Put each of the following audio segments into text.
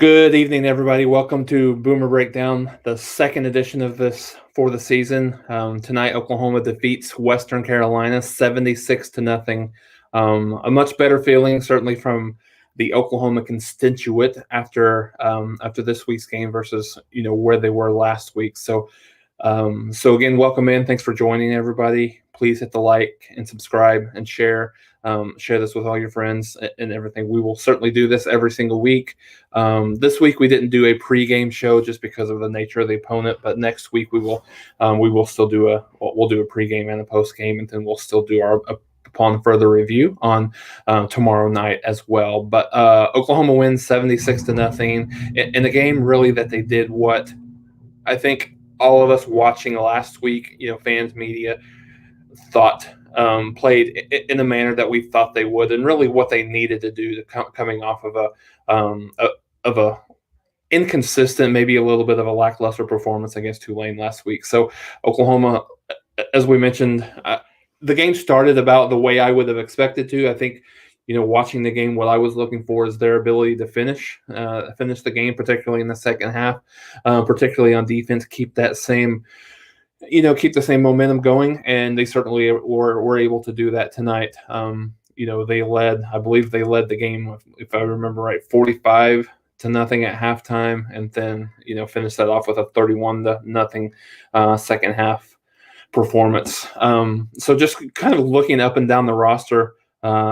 Good evening, everybody. Welcome to Boomer Breakdown, the second edition of this for the season. Tonight, Oklahoma defeats Western Carolina 76-0. A much better feeling, certainly from the Oklahoma constituent after this week's game versus where they were last week. So again, welcome in. Thanks for joining, everybody. Please hit the like and subscribe and share. Share this with all your friends and everything. We will certainly do this every single week. This week we didn't do a pregame show just because of the nature of the opponent, but next week we will still do we'll do a pregame and a postgame, and then we'll still do our upon further review on tomorrow night as well. But Oklahoma wins 76-0 in a game really that they did what I think all of us watching last week, fans, media, thought played in a manner that we thought they would, and really what they needed to do coming off of a inconsistent, maybe a little bit of a lackluster performance against Tulane last week. So Oklahoma, as we mentioned, the game started about the way I would have expected to. I think, watching the game, what I was looking for is their ability to finish the game, particularly in the second half, particularly on defense, keep the same momentum going, and they certainly were able to do that tonight. I believe they led the game, if I remember right, 45-0 at halftime, and then finished that off with a 31-0 second half performance. So just kind of looking up and down the roster,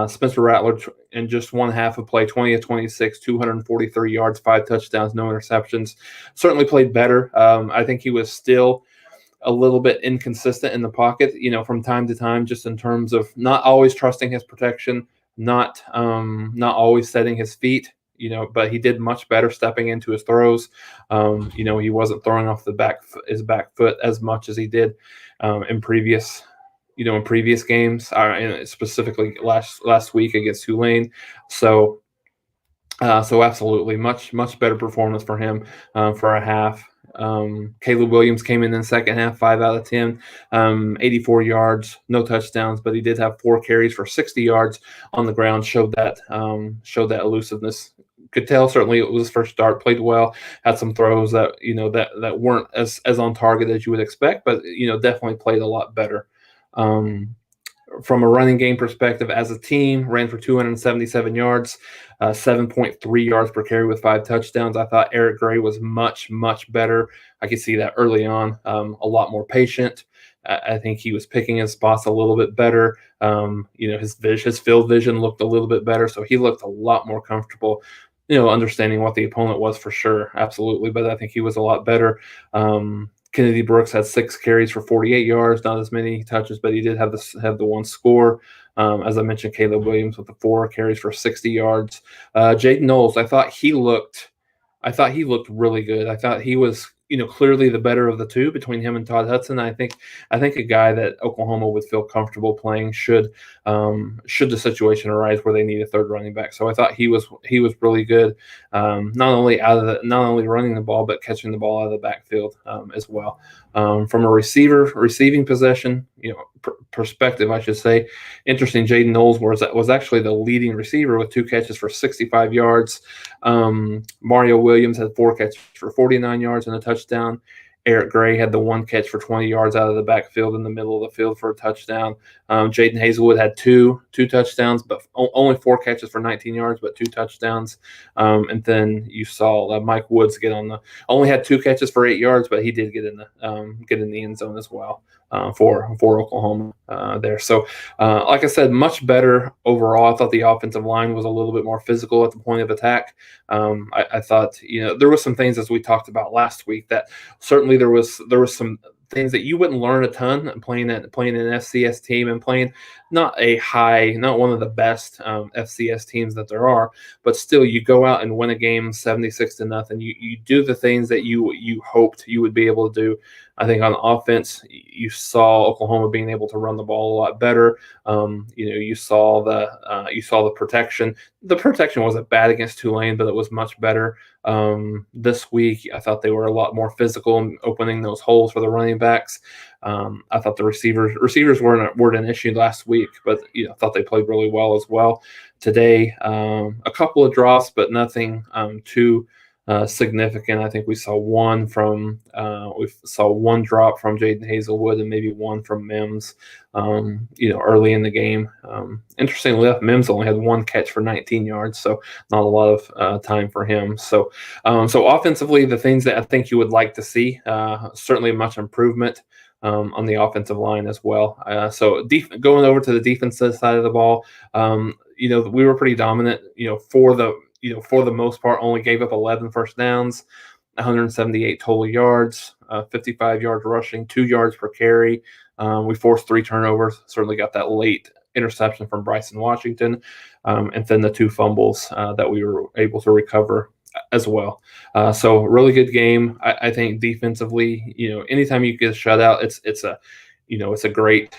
Spencer Rattler in just one half of play, 20 of 26, 243 yards, 5 touchdowns, no interceptions. Certainly played better. I think he was still a little bit inconsistent in the pocket, from time to time, just in terms of not always trusting his protection, not always setting his feet, but he did much better stepping into his throws. He wasn't throwing off his back foot as much as he did in previous games, specifically last week against Tulane. So absolutely much better performance for him for a half. Caleb Williams came in the second half, 5 out of 10, 84 yards, no touchdowns, but he did have 4 carries for 60 yards on the ground. Showed that elusiveness. Could tell certainly it was his first start. Played well. Had some throws that that weren't as on target as you would expect, but definitely played a lot better. From a running game perspective, as a team, ran for 277 yards, 7.3 yards per carry with 5 touchdowns. I thought Eric Gray was much better. I could see that early on, a lot more patient. I think he was picking his spots a little bit better. His field vision looked a little bit better, so he looked a lot more comfortable, understanding what the opponent was for sure, absolutely. But I think he was a lot better. Kennedy Brooks had 6 carries for 48 yards, not as many touches, but he did have the one score. As I mentioned, Caleb Williams with the 4 carries for 60 yards. Jaden Knowles, I thought he looked really good. I thought he was clearly the better of the two between him and Todd Hudson. I think a guy that Oklahoma would feel comfortable playing should the situation arise where they need a third running back. So I thought he was really good, not only running the ball, but catching the ball out of the backfield as well. From a receiving possession, perspective, I should say, interesting. Jaden Knowles was actually the leading receiver with 2 catches for 65 yards. Mario Williams had 4 catches for 49 yards and a touchdown. Eric Gray had the 1 catch for 20 yards out of the backfield in the middle of the field for a touchdown. Jaden Hazelwood had two touchdowns, but only 4 catches for 19 yards, but 2 touchdowns. And then you saw Mike Woods only had 2 catches for 8 yards, but he did get in the end zone as well for Oklahoma there. So, like I said, much better overall. I thought the offensive line was a little bit more physical at the point of attack. I thought there was some things, as we talked about last week, that certainly there was some things that you wouldn't learn a ton playing an FCS team and playing not one of the best FCS teams that there are, but still you go out and win a game 76-0. You do the things that you hoped you would be able to do. I think on offense, you saw Oklahoma being able to run the ball a lot better. You saw the protection. The protection wasn't bad against Tulane, but it was much better this week. I thought they were a lot more physical in opening those holes for the running backs. I thought the receivers weren't an issue last week, but I thought they played really well as well. Today, a couple of drops, but nothing too significant. I think we saw one drop from Jaden Hazelwood and maybe one from Mims, early in the game. Interestingly enough, Mims only had one catch for 19 yards, so not a lot of time for him. So offensively, the things that I think you would like to see, certainly much improvement on the offensive line as well. Going over to the defensive side of the ball, we were pretty dominant. For the most part, only gave up 11 first downs, 178 total yards, 55 yards rushing, 2 yards per carry. We forced 3 turnovers. Certainly got that late interception from Bryson Washington, and then the 2 fumbles that we were able to recover as well. So really good game. I think defensively, anytime you get a shutout, it's a great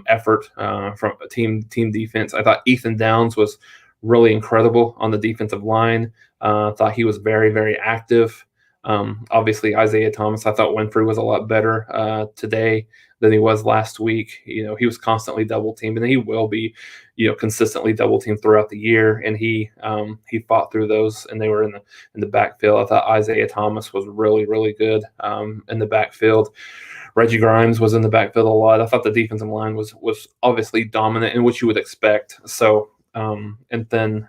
effort from a team defense. I thought Ethan Downs was really incredible on the defensive line. Thought he was very, very active. Obviously, Isaiah Thomas, I thought Winfrey was a lot better today than he was last week. He was constantly double teamed, and he will be, consistently double teamed throughout the year. And he fought through those, and they were in the backfield. I thought Isaiah Thomas was really, really good in the backfield. Reggie Grimes was in the backfield a lot. I thought the defensive line was obviously dominant, in what you would expect. So, and then,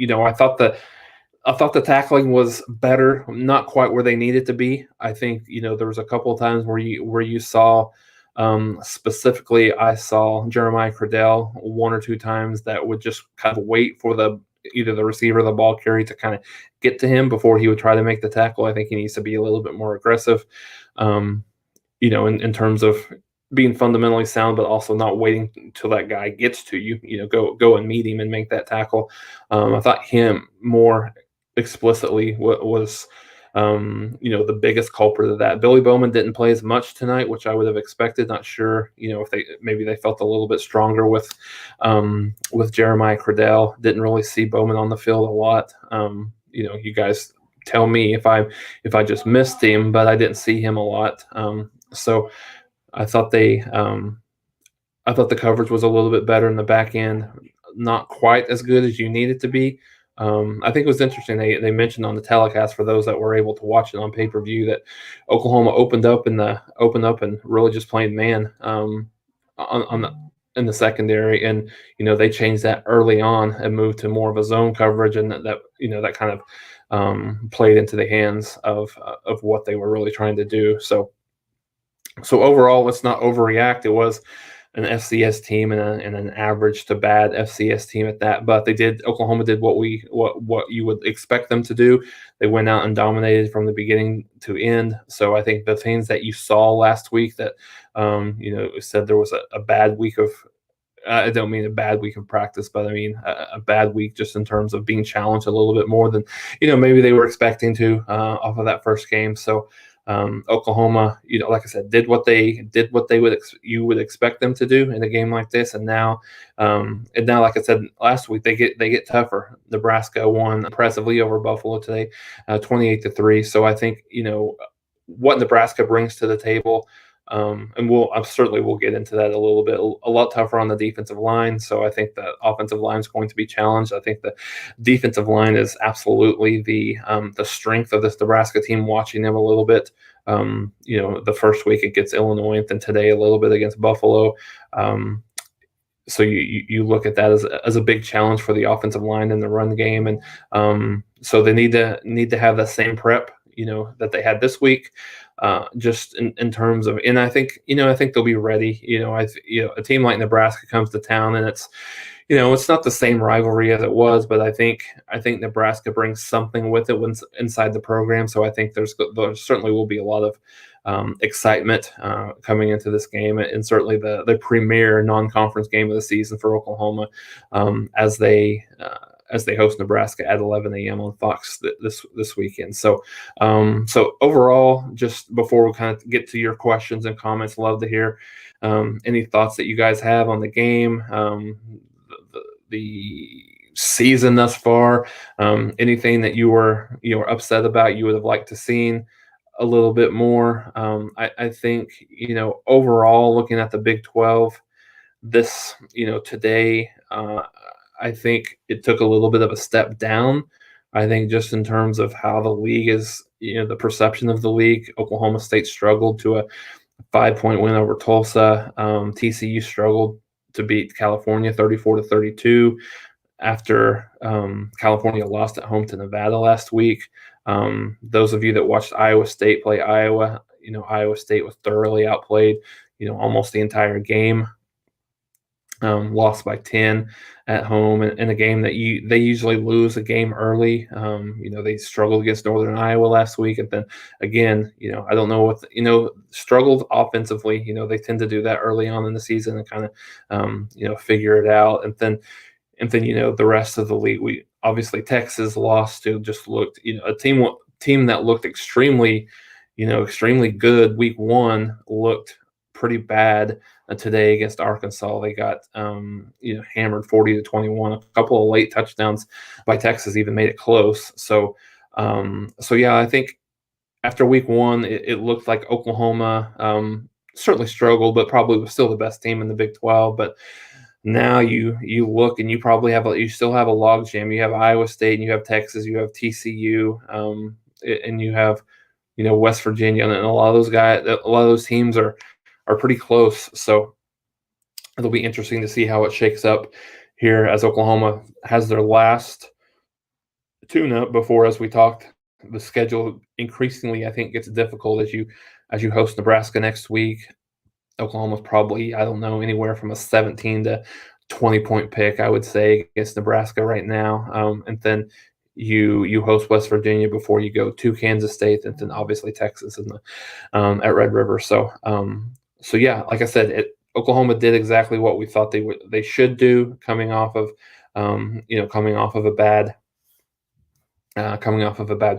I thought the tackling was better, not quite where they needed to be. I think there was a couple of times where you saw, specifically, I saw Jeremiah Cradell 1 or 2 times that would just kind of wait for either the receiver or the ball carrier to kind of get to him before he would try to make the tackle. I think he needs to be a little bit more aggressive, in terms of being fundamentally sound, but also not waiting until that guy gets to you. Go and meet him and make that tackle. I thought him more explicitly was the biggest culprit of that. Billy Bowman didn't play as much tonight, which I would have expected. Not sure, if they felt a little bit stronger with Jeremiah Cradell. Didn't really see Bowman on the field a lot. You guys tell me if I just missed him, but I didn't see him a lot. So I thought the coverage was a little bit better in the back end, not quite as good as you need it to be. I think it was interesting. They mentioned on the telecast, for those that were able to watch it on pay-per-view, that Oklahoma opened up and really just playing man in the secondary, and they changed that early on and moved to more of a zone coverage, and that kind of played into the hands of what they were really trying to do. So overall, let's not overreact. It was an FCS team and an average to bad FCS team at that. But Oklahoma did what you would expect them to do. They went out and dominated from the beginning to end. So I think the things that you saw last week that, said there was a bad week of, I don't mean a bad week of practice, but I mean a bad week just in terms of being challenged a little bit more than, maybe they were expecting to off of that first game. So Oklahoma, like I said, did what you would expect them to do in a game like this, and now, like I said last week, they get tougher. Nebraska won impressively over Buffalo today, 28-3. So I think what Nebraska brings to the table. And we'll get into that a little bit. A lot tougher on the defensive line. So I think the offensive line is going to be challenged. I think the defensive line is absolutely the strength of this Nebraska team. Watching them a little bit, the first week against Illinois, and then today a little bit against Buffalo. So you look at that as a big challenge for the offensive line in the run game, and so they need to have the same prep that they had this week. Just in terms of, and I think they'll be ready. A team like Nebraska comes to town, and it's not the same rivalry as it was, but I think Nebraska brings something with it when inside the program. So I think there certainly will be a lot of excitement coming into this game, and certainly the premier non-conference game of the season for Oklahoma, as they host Nebraska at 11 a.m. on Fox this weekend. So overall, just before we kind of get to your questions and comments, love to hear any thoughts that you guys have on the game, the season thus far, anything that you were upset about, you would have liked to seen a little bit more. I think overall, looking at the Big 12, today. I think it took a little bit of a step down I think just in terms of how the league is, the perception of the league, Oklahoma State struggled to a 5-point win over Tulsa. TCU struggled to beat California 34-32 after California lost at home to Nevada last week. Those of you that watched Iowa State play Iowa, Iowa State was thoroughly outplayed, almost the entire game. Lost by 10 at home in a game that they usually lose a game early. They struggled against Northern Iowa last week, and then again, I don't know what struggled offensively. They tend to do that early on in the season and kind of figure it out, and then the rest of the league. We obviously Texas lost to just looked a team that looked extremely good week one looked pretty bad today against Arkansas. They got hammered 40-21. A couple of late touchdowns by Texas even made it close. So yeah, I think after week one, it looked like Oklahoma certainly struggled, but probably was still the best team in the Big 12. But now you look and you still have a logjam. You have Iowa State and you have Texas, you have TCU, and you have West Virginia, and a lot of those teams are pretty close. So it'll be interesting to see how it shakes up here as Oklahoma has their last tune-up before, as we talked, the schedule increasingly, I think, gets difficult as you host Nebraska next week. Oklahoma's probably, I don't know, anywhere from a 17 to 20-point pick, I would say, against Nebraska right now. And then you host West Virginia before you go to Kansas State, and then obviously Texas at Red River. So yeah, like I said, Oklahoma did exactly what we thought they should do, coming off of a bad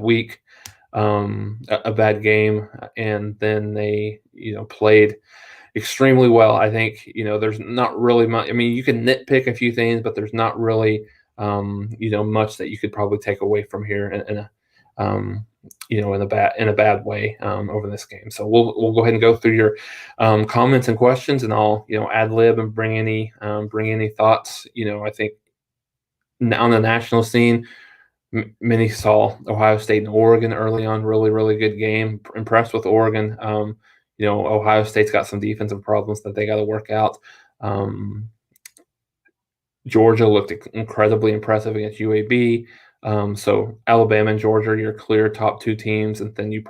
week, a bad game, and then they played extremely well. I think there's not really much. I mean, you can nitpick a few things, but there's not really much that you could probably take away from here in a bad way over this game. So we'll go ahead and go through your comments and questions, and I'll ad lib and bring any thoughts. I think on the national scene, many saw Ohio State and Oregon early on. Really, really good game. Impressed with Oregon. Ohio State's got some defensive problems that they got to work out. Georgia looked incredibly impressive against UAB. So Alabama and Georgia are your clear top two teams, and then you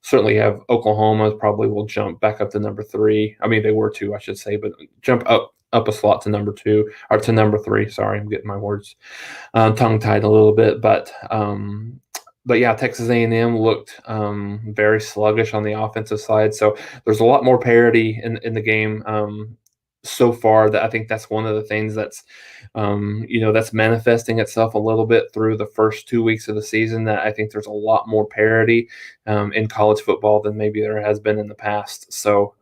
certainly have Oklahoma probably will jump back up to number 3. I mean, they were 2, I should say, but jump up a slot to number 2 or to number 3. Sorry, I'm getting my words tongue-tied a little bit, but yeah, Texas A&M looked very sluggish on the offensive side. So there's a lot more parity in the game so far. That I think that's one of the things that's that's manifesting itself a little bit through the first 2 weeks of the season. That I think there's a lot more parity in college football than maybe there has been in the past. So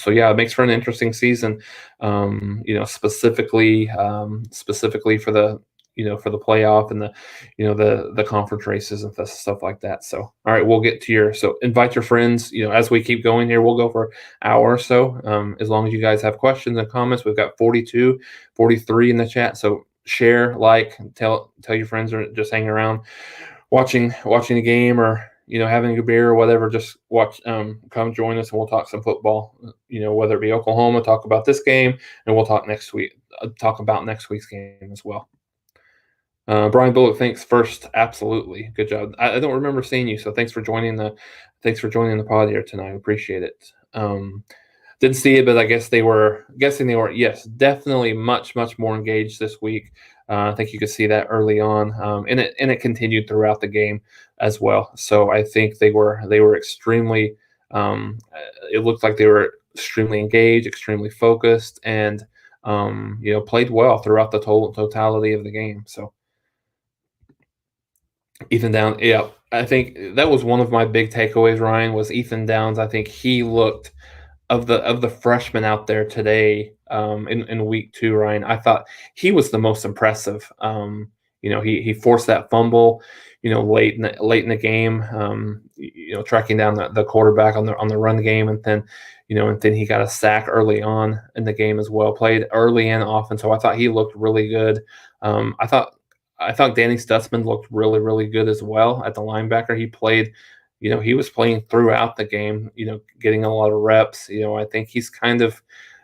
yeah, it makes for an interesting season. Specifically for the for the playoff and the conference races and stuff like that. So, all right, we'll get to so invite your friends, as we keep going here, we'll go for an hour or so. As long as you guys have questions and comments, we've got 42, 43 in the chat. So share, tell your friends, or just hang around watching the game, or, having a beer or whatever, just watch, come join us and we'll talk some football, whether it be Oklahoma, talk about this game, and we'll talk about next week's game as well. Brian Bullock, thanks first. Absolutely. Good job. I don't remember seeing you, so thanks for joining the pod here tonight. I appreciate it. Didn't see it, but I guess they were, yes, definitely much, much more engaged this week. I think you could see that early on, and it continued throughout the game as well. So I think they were extremely, it looked like they were extremely engaged, extremely focused, and played well throughout the totality of the game. So Ethan Downs, yeah, I think that was one of my big takeaways, Ryan, was Ethan Downs. I think he looked, of the freshmen out there today in week 2, Ryan, I thought he was the most impressive. He forced that fumble, late in the game, tracking down the quarterback on the run game, and then he got a sack early on in the game as well. Played early and often, so I thought he looked really good. I thought I thought Danny Stutzman looked really, really good as well at the linebacker. He played, he was playing throughout the game, getting a lot of reps. I think he's kind of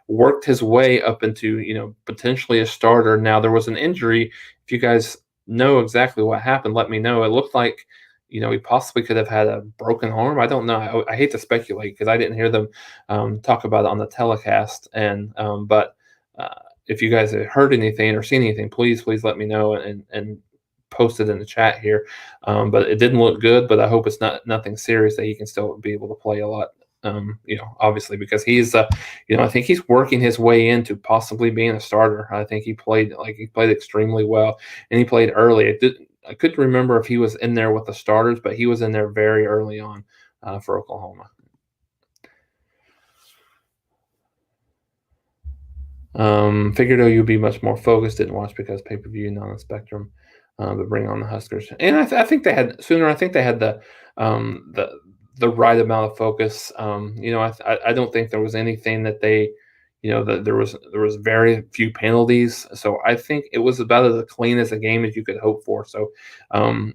worked his way up into, potentially a starter. Now, there was an injury. If you guys know exactly what happened, let me know. It looked like, he possibly could have had a broken arm. I don't know. I hate to speculate because I didn't hear them talk about it on the telecast. But if you guys have heard anything or seen anything, please let me know and post it in the chat here. But it didn't look good. But I hope it's nothing serious, that he can still be able to play a lot. Obviously, because he's, I think he's working his way into possibly being a starter. I think he played extremely well, and he played early. I couldn't remember if he was in there with the starters, but he was in there very early on for Oklahoma. Figured you'd be much more focused. Didn't watch because pay-per-view, not on Spectrum, but bring on the Huskers. And I think they had sooner. I think they had the right amount of focus. I don't think there was anything that they, that there was very few penalties. So I think it was about as clean as a game as you could hope for. So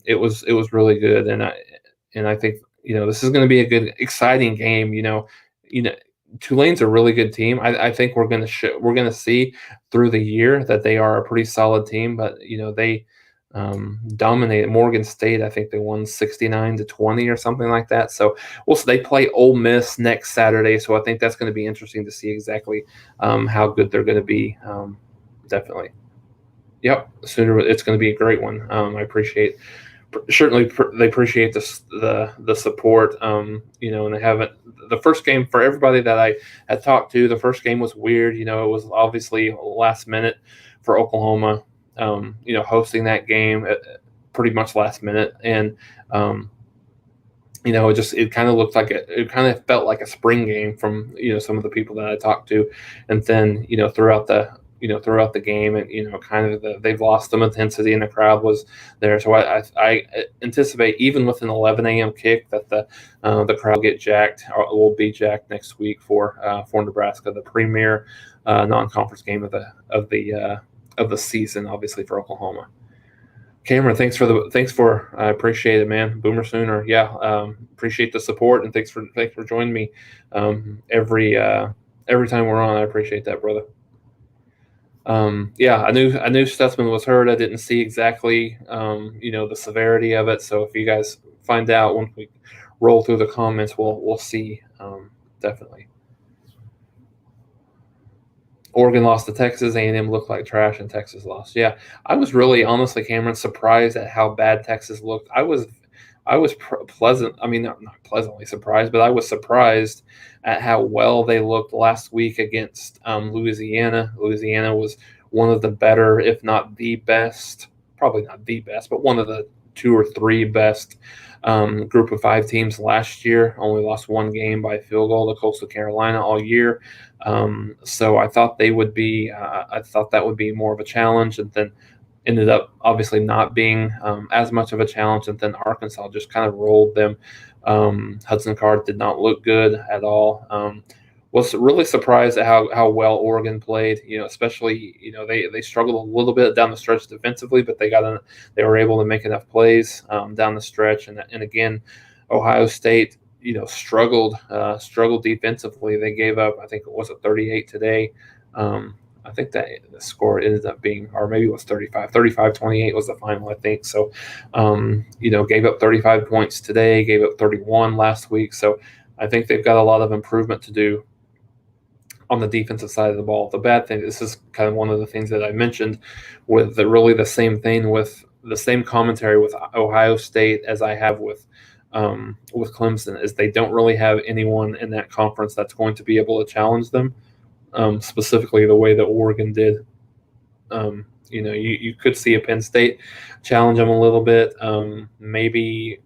it was really good, and I think this is going to be a good, exciting game. Tulane's a really good team. I think we're going to see through the year that they are a pretty solid team. But they dominated Morgan State. I think they won 69-20 or something like that. So they play Ole Miss next Saturday. So I think that's going to be interesting to see exactly how good they're going to be. Definitely. Yep. Sooner it's going to be a great one. I appreciate. Certainly, they appreciate the support. And they haven't. The first game, for everybody that I had talked to, the first game was weird. It was obviously last minute for Oklahoma. Hosting that game pretty much last minute, and it kind of looked like it kind of felt like a spring game from some of the people that I talked to, and then throughout the game, and they've lost some intensity, and the crowd was there. So I anticipate, even with an 11 a.m. kick, that the crowd get jacked, or will be jacked next week for Nebraska, the premier non-conference game of the season, obviously, for Oklahoma. Cameron, thanks for I appreciate it, man. Boomer Sooner, yeah, appreciate the support, and thanks for joining me every time we're on. I appreciate that, brother. Yeah, I knew Stutzman was hurt. I didn't see exactly the severity of it. So if you guys find out once we roll through the comments, we'll see. Definitely. Oregon lost to Texas. A&M looked like trash, and Texas lost. Yeah, I was really, honestly, Cameron, surprised at how bad Texas looked. I was pleasant. I mean, not pleasantly surprised, but I was surprised at how well they looked last week against Louisiana. Louisiana was one of the better, if not the best, probably not the best, but one of the 2 or 3 best group of 5 teams last year. Only lost 1 game by field goal to Coastal Carolina all year. So I thought they would be. I thought that would be more of a challenge, and then ended up obviously not being as much of a challenge. And then Arkansas just kind of rolled them. Hudson Card did not look good at all. Was really surprised at how well Oregon played. Especially they struggled a little bit down the stretch defensively, but they were able to make enough plays down the stretch. And again, Ohio State struggled defensively. They gave up, I think it was 38 today. I think that the score ended up being, or maybe it was 35-28 was the final, I think. So, gave up 35 points today, gave up 31 last week. So I think they've got a lot of improvement to do on the defensive side of the ball. The bad thing, this is kind of one of the things that I mentioned with the same thing with the same commentary with Ohio State as I have with Clemson, is they don't really have anyone in that conference that's going to be able to challenge them, specifically the way that Oregon did. You could see a Penn State challenge them a little bit. Maybe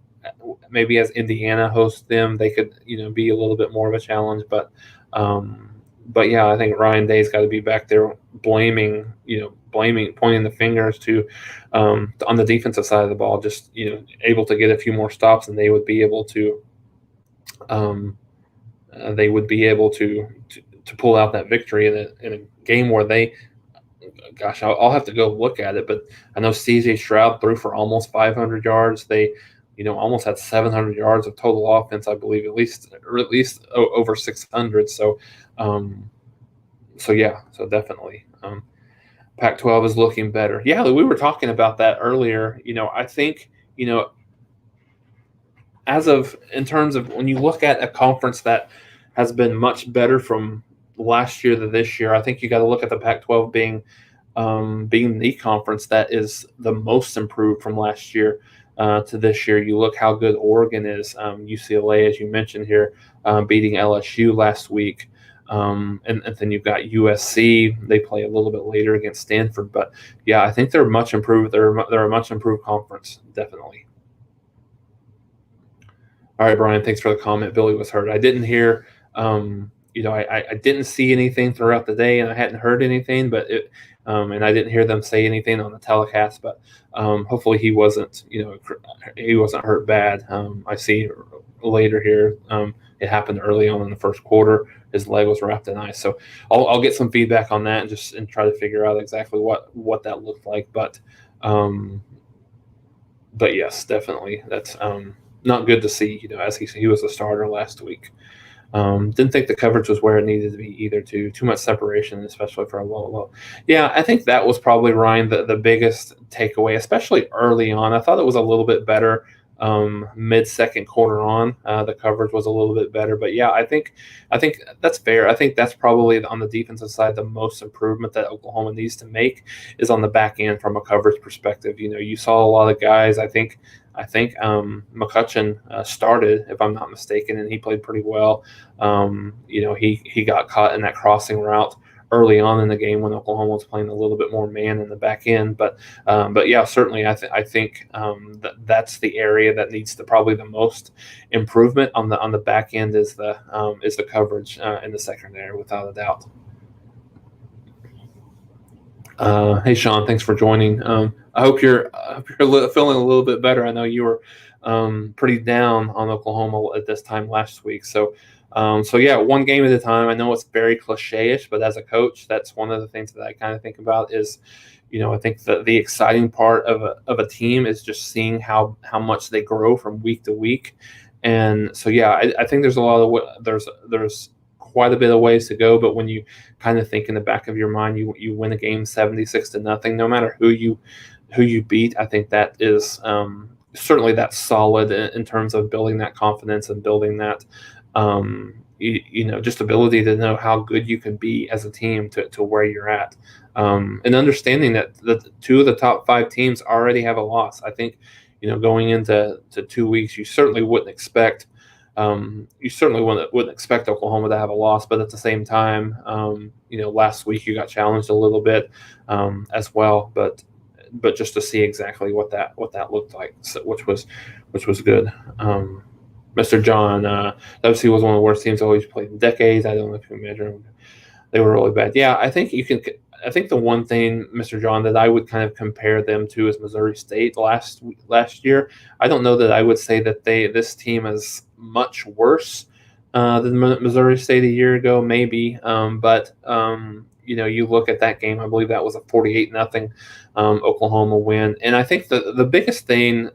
as Indiana hosts them, they could be a little bit more of a challenge. But yeah, I think Ryan Day's got to be back there blaming, pointing the fingers to on the defensive side of the ball, just able to get a few more stops, and they would be able to pull out that victory in a game where they gosh, I'll have to go look at it, but I know C.J. Stroud threw for almost 500 yards. They, almost had 700 yards of total offense, I believe, at least over 600. So yeah, so definitely. Pac-12 is looking better. Yeah, we were talking about that earlier. I think, in terms of when you look at a conference that has been much better from last year to this year, I think you got to look at the Pac-12 being the conference that is the most improved from last year to this year. You look how good Oregon is. UCLA, as you mentioned here, beating LSU last week. And then you've got USC. They play a little bit later against Stanford. But, yeah, I think they're much improved. They're a much improved conference, definitely. All right, Brian, thanks for the comment. Billy was hurt. I didn't hear, I didn't see anything throughout the day, and I hadn't heard anything, and I didn't hear them say anything on the telecast, but hopefully he wasn't hurt bad. I see later here, it happened early on in the first quarter. His leg was wrapped in ice. So I'll get some feedback on that and try to figure out exactly what that looked like. But yes, definitely. That's not good to see, as he was a starter last week. Didn't think the coverage was where it needed to be either. Too much separation, especially for a low. Yeah, I think that was probably, Ryan, the biggest takeaway, especially early on. I thought it was a little bit better mid-second quarter on. The coverage was a little bit better, but yeah, I think that's fair. I think that's probably on the defensive side the most improvement that Oklahoma needs to make is on the back end from a coverage perspective. You saw a lot of guys. I think McCutcheon started, if I'm not mistaken, and he played pretty well. He got caught in that crossing route early on in the game when Oklahoma was playing a little bit more man in the back end. But yeah, certainly I think that's the area that needs probably the most improvement on the back end is the coverage in the secondary, without a doubt. Hey, Sean, thanks for joining. I hope you're feeling a little bit better. I know you were pretty down on Oklahoma at this time last week. So yeah, one game at a time. I know it's very cliche-ish, but as a coach, that's one of the things that I kind of think about is, I think the exciting part of a team is just seeing how much they grow from week to week. And so, yeah, I think there's there's quite a bit of ways to go, but when you kind of think in the back of your mind, you win a game 76-0, no matter who you beat. I think that is certainly that's solid in terms of building that confidence and building that just ability to know how good you can be as a team to where you're at, and understanding that the two of the top 5 teams already have a loss. I think going into 2 weeks, you certainly wouldn't expect Oklahoma to have a loss, but at the same time, last week you got challenged a little bit as well, but just to see exactly what that looked like, which was good. Mr. John, WC was one of the worst teams always played in decades. I don't know if you can measure them. They were really bad. Yeah, I think the one thing, Mr. John, that I would kind of compare them to is Missouri State last year. I don't know that I would say that this team is much worse than Missouri State a year ago, maybe. But you look at that game. I believe that was a 48-0 Oklahoma win. And I think the biggest thing,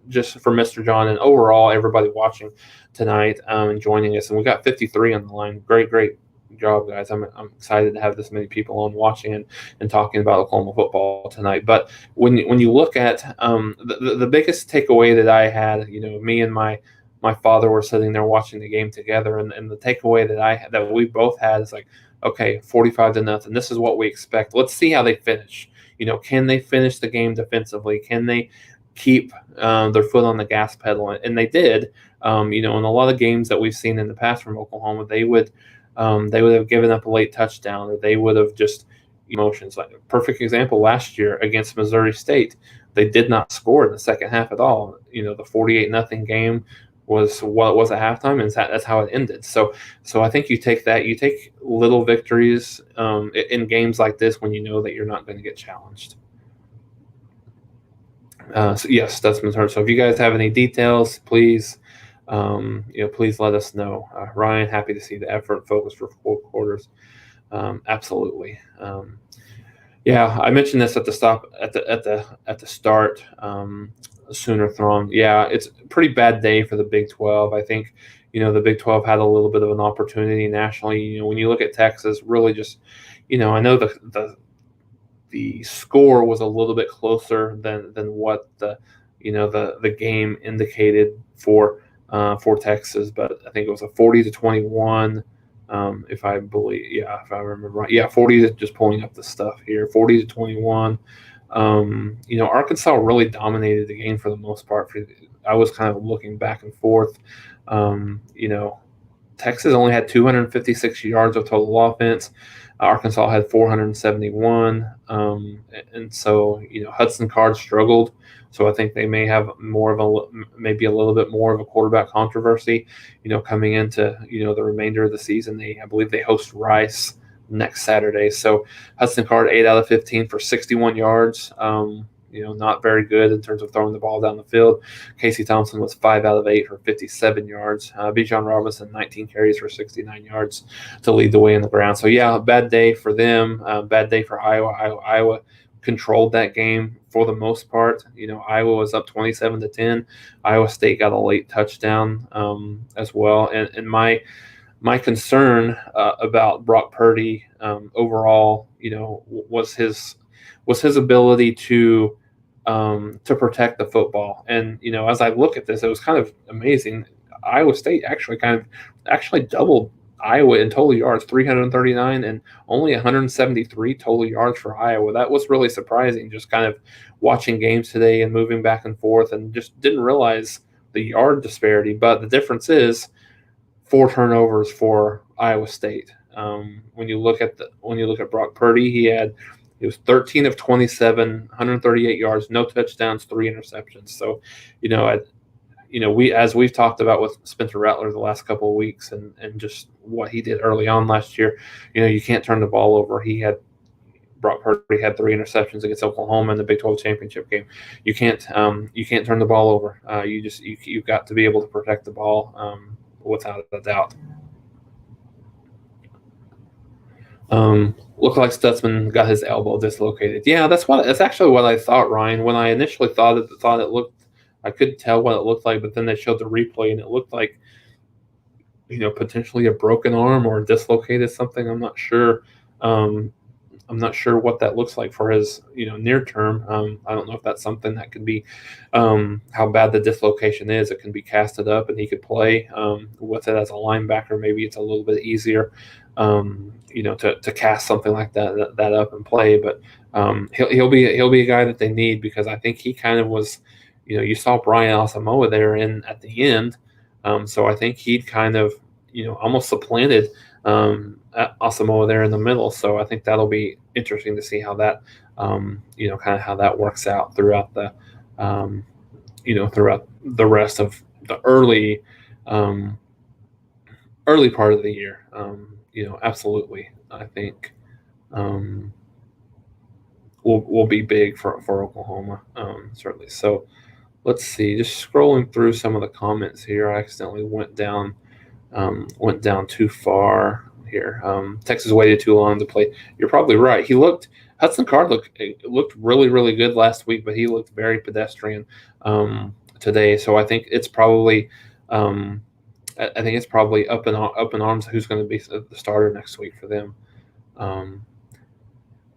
just for Mr. John and overall everybody watching tonight and joining us, and we got 53 on the line. Great job, guys. I'm excited to have this many people on watching and talking about Oklahoma football tonight. But when you look at the biggest takeaway that I had, me and my father were sitting there watching the game together, and the takeaway that we both had is like, okay, 45-0. This is what we expect. Let's see how they finish. Can they finish the game defensively? Can they keep their foot on the gas pedal? And they did. In a lot of games that we've seen in the past from Oklahoma, they would have given up a late touchdown, or they would have just emotions. Like a perfect example last year against Missouri State, they did not score in the second half at all. The 48-0 game was what it was at halftime, and that's how it ended. So I think you take little victories in games like this when you know that you're not going to get challenged. So yes, that's been heard. So if you guys have any details, please, please let us know. Ryan, happy to see the effort focus for 4 quarters. Absolutely. Yeah, I mentioned this at the start. Sooner Thrawn. Yeah, it's a pretty bad day for the Big 12. I think the Big 12 had a little bit of an opportunity nationally. When you look at Texas, really just I know the score was a little bit closer than what the game indicated for Texas, but I think it was a 40-21. If I believe, yeah, if I remember right, yeah, 40 to just pulling up the stuff here, 40-21. Arkansas really dominated the game for the most part. I was kind of looking back and forth. You know, Texas only had 256 yards of total offense. Arkansas had 471, and so Hudson Card struggled. So I think they may have maybe a little bit more of a quarterback controversy, coming into the remainder of the season. I believe they host Rice next Saturday. So Hudson Card 8 out of 15 for 61 yards. Not very good in terms of throwing the ball down the field. Casey Thompson was 5 out of 8 for 57 yards. Bijan Robinson 19 carries for 69 yards to lead the way in the ground. So yeah, bad day for them. Bad day for Iowa. Iowa controlled that game for the most part. Iowa was up 27-10. Iowa State got a late touchdown as well. And my concern about Brock Purdy overall, was his ability to protect the football. And as I look at this, it was kind of amazing. Iowa State actually doubled Iowa in total yards, 339, and only 173 total yards for Iowa. That was really surprising. Just kind of watching games today and moving back and forth, and just didn't realize the yard disparity. But the difference is 4 turnovers for Iowa State. When you look at Brock Purdy, he was 13 of 27, 138 yards, no touchdowns, 3 interceptions. So, we've talked about with Spencer Rattler the last couple of weeks, and just what he did early on last year. You can't turn the ball over. Brock Purdy had 3 interceptions against Oklahoma in the Big 12 championship game. You can't turn the ball over. You've got to be able to protect the ball without a doubt. Looked like Stutzman got his elbow dislocated. Yeah, that's actually what I thought, Ryan. When I initially thought it looked, I couldn't tell what it looked like, but then they showed the replay and it looked like, potentially a broken arm or dislocated something. I'm not sure. I'm not sure what that looks like for his, near term. I don't know if that's something that could be how bad the dislocation is. It can be casted up and he could play with it as a linebacker. Maybe it's a little bit easier, to cast something like that up and play. But he'll be a guy that they need, because I think he kind of was, you saw Brian Asamoah there at the end. So I think he'd kind of, almost supplanted Asamoah there in the middle. So I think that'll be interesting to see how that, kind of how that works out throughout the, throughout the rest of the early part of the year. Absolutely, I think will be big for Oklahoma, certainly. So let's see, just scrolling through some of the comments here. I accidentally went down too far here. Texas waited too long to play. You're probably right. Hudson Card looked really, really good last week, but he looked very pedestrian today. So I think it's probably up in arms who's going to be the starter next week for them.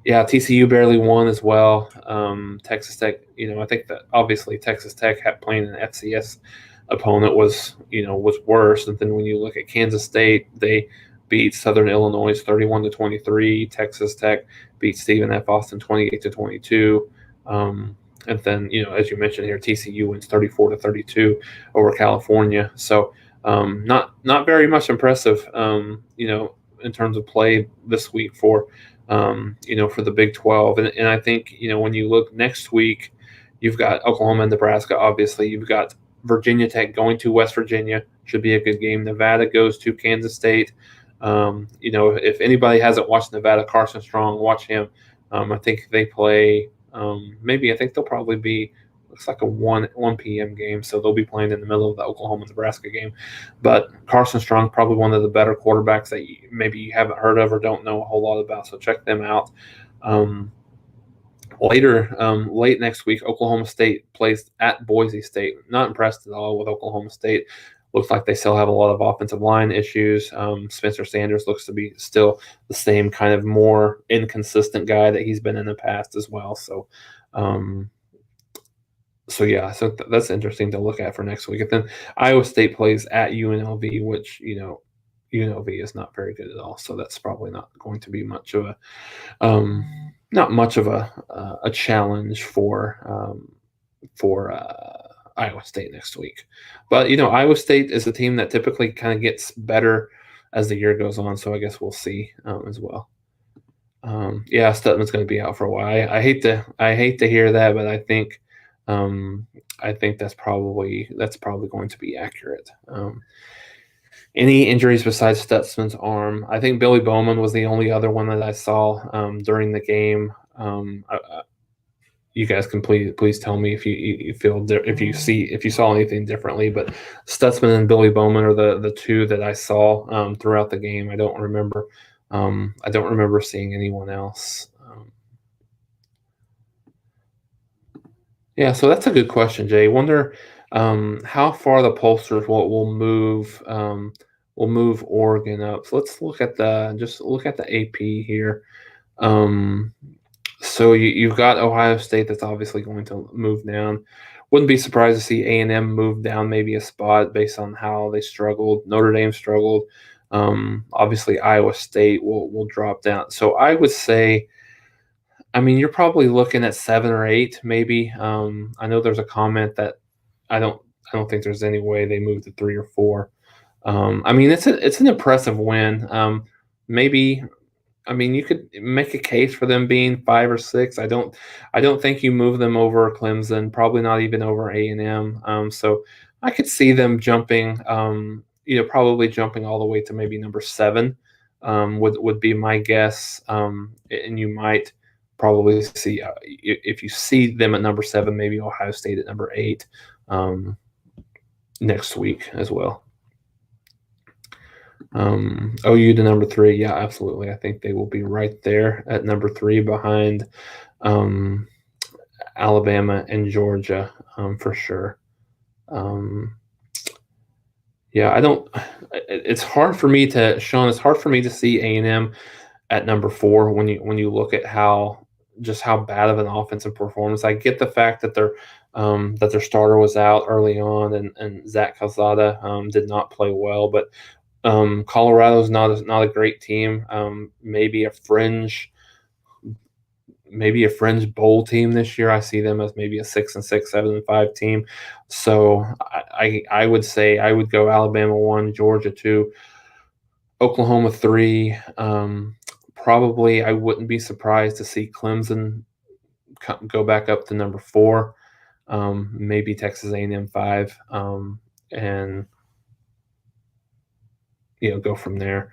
Yeah, TCU barely won as well. Texas Tech, I think that obviously Texas Tech playing an FCS opponent was worse. And then when you look at Kansas State, they beat Southern Illinois 31-23. Texas Tech beat Stephen F. Austin 28-22. And then, as you mentioned here, TCU wins 34-32 over California. So not very much impressive, in terms of play this week for the Big 12. And I think, when you look next week, you've got Oklahoma and Nebraska, obviously. You've got Virginia Tech going to West Virginia, should be a good game. Nevada goes to Kansas State. If anybody hasn't watched Nevada, Carson Strong, watch him. I think they play, I think they'll probably be, looks like a 1 p.m. game, so they'll be playing in the middle of the Oklahoma-Nebraska game. But Carson Strong, probably one of the better quarterbacks that maybe you haven't heard of or don't know a whole lot about, so check them out. late next week, Oklahoma State plays at Boise State. Not impressed at all with Oklahoma State. Looks like they still have a lot of offensive line issues. Spencer Sanders looks to be still the same kind of more inconsistent guy that he's been in the past as well. So, that's interesting to look at for next week. And then Iowa State plays at UNLV, which UNLV is not very good at all. So that's probably not going to be much of a challenge for Iowa State next week. But Iowa State is a team that typically kind of gets better as the year goes on. So I guess we'll see as well. Stutman's going to be out for a while. I hate to hear that, but I think that's probably going to be accurate. Any injuries besides Stutzman's arm? I think Billy Bowman was the only other one that I saw during the game. You guys can please tell me if you saw anything differently. But Stutzman and Billy Bowman are the two that I saw throughout the game. I don't remember seeing anyone else. So that's a good question, Jay. Wonder how far the pollsters will move. We'll move Oregon up. So let's look at the AP here. So you've got Ohio State that's obviously going to move down. Wouldn't be surprised to see A&M move down maybe a spot based on how they struggled. Notre Dame struggled. Obviously Iowa State will drop down. So I would say, you're probably looking at 7 or 8 maybe. I know there's a comment that I don't think there's any way they move to 3 or 4. It's an impressive win. Maybe, you could make a case for them being 5 or 6. I don't think you move them over Clemson, probably not even over A&M. So I could see them jumping, probably jumping all the way to maybe number 7. Would be my guess. And you might probably see if you see them at number 7, maybe Ohio State at number 8 next week as well. OU to number 3, yeah, absolutely. I think they will be right there at number 3 behind Alabama and Georgia for sure. It's hard for me to see A&M at number 4 when you look at how bad of an offensive performance. I get the fact that their starter was out early on and Zach Calzada did not play well, but Colorado's not a great team. Maybe a fringe bowl team this year. I see them as maybe a 6-6, 7-5 team. So I would say I would go Alabama 1, Georgia 2, Oklahoma 3. Probably I wouldn't be surprised to see Clemson go back up to number 4. Maybe Texas A&M 5, and go from there.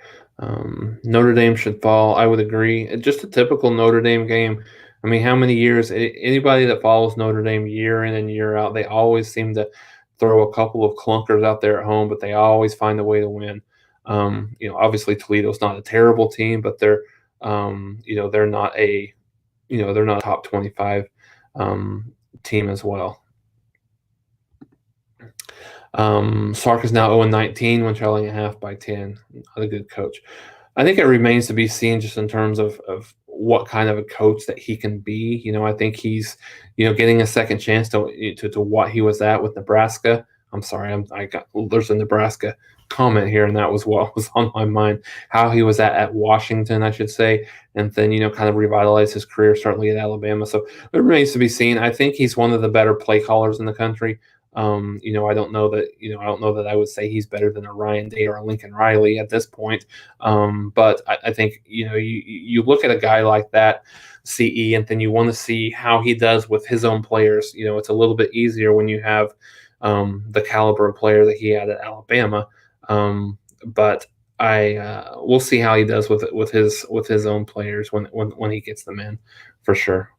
Notre Dame should fall. I would agree. Just a typical Notre Dame game. How many years? Anybody that follows Notre Dame year in and year out, they always seem to throw a couple of clunkers out there at home, but they always find a way to win. Obviously Toledo's not a terrible team, but they're not a top 25 team as well. Sark is now 0-19 when trailing a half by 10. Not a good coach. I think it remains to be seen just in terms of what kind of a coach that he can be. I think he's getting a second chance to what he was at with Nebraska. I'm sorry, there's a Nebraska comment here, and that was what was on my mind. How he was at Washington, I should say, and then kind of revitalized his career certainly at Alabama. So it remains to be seen. I think he's one of the better play callers in the country. I don't know that I would say he's better than a Ryan Day or a Lincoln Riley at this point. But I think you look at a guy like that, CE, and then you want to see how he does with his own players. It's a little bit easier when you have the caliber of player that he had at Alabama. But we'll see how he does with his own players when he gets them in, for sure.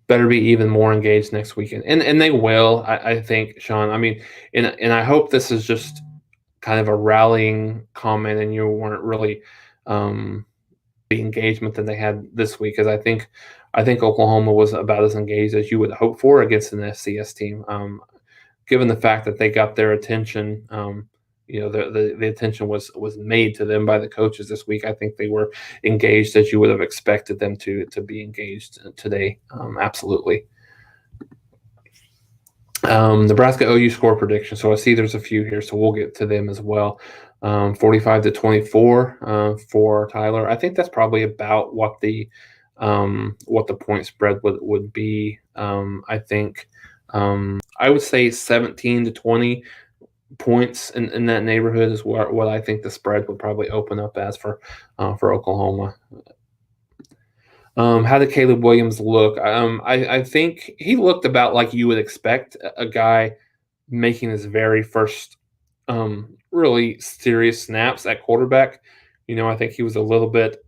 Better be even more engaged next weekend, and they will. I think, Sean. And I hope this is just kind of a rallying comment, and you weren't really engagement than they had this week, because I think Oklahoma was about as engaged as you would hope for against an FCS team. Given the fact that they got their attention, the attention was made to them by the coaches this week. I think they were engaged as you would have expected them to be engaged today. Absolutely. Nebraska OU score prediction. So I see there's a few here, so we'll get to them as well. 45-24 for Tyler. I think that's probably about what the point spread would be. I think I would say 17-20 points in that neighborhood is what I think the spread would probably open up as for Oklahoma. How did Caleb Williams look? I think he looked about like you would expect a guy making his very first really serious snaps at quarterback. I think he was a little bit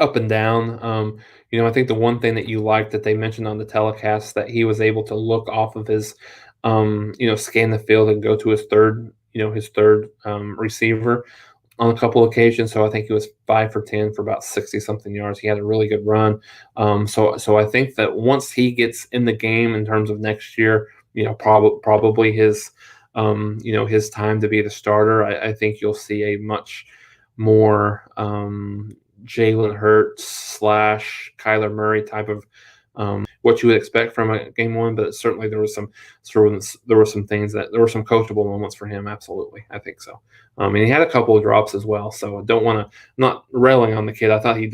up and down. I think the one thing that you liked that they mentioned on the telecast, that he was able to look off of his, scan the field and go to his third receiver on a couple of occasions. So I think he was 5 for 10 for about 60-something yards. He had a really good run. So I think that once he gets in the game in terms of next year, probably his, his time to be the starter, I think you'll see a much more Jalen Hurts / Kyler Murray type of what you would expect from a game one. But certainly there were some things that there were some coachable moments for him. Absolutely, I think so. And he had a couple of drops as well. So I don't want to, not railing on the kid. I thought he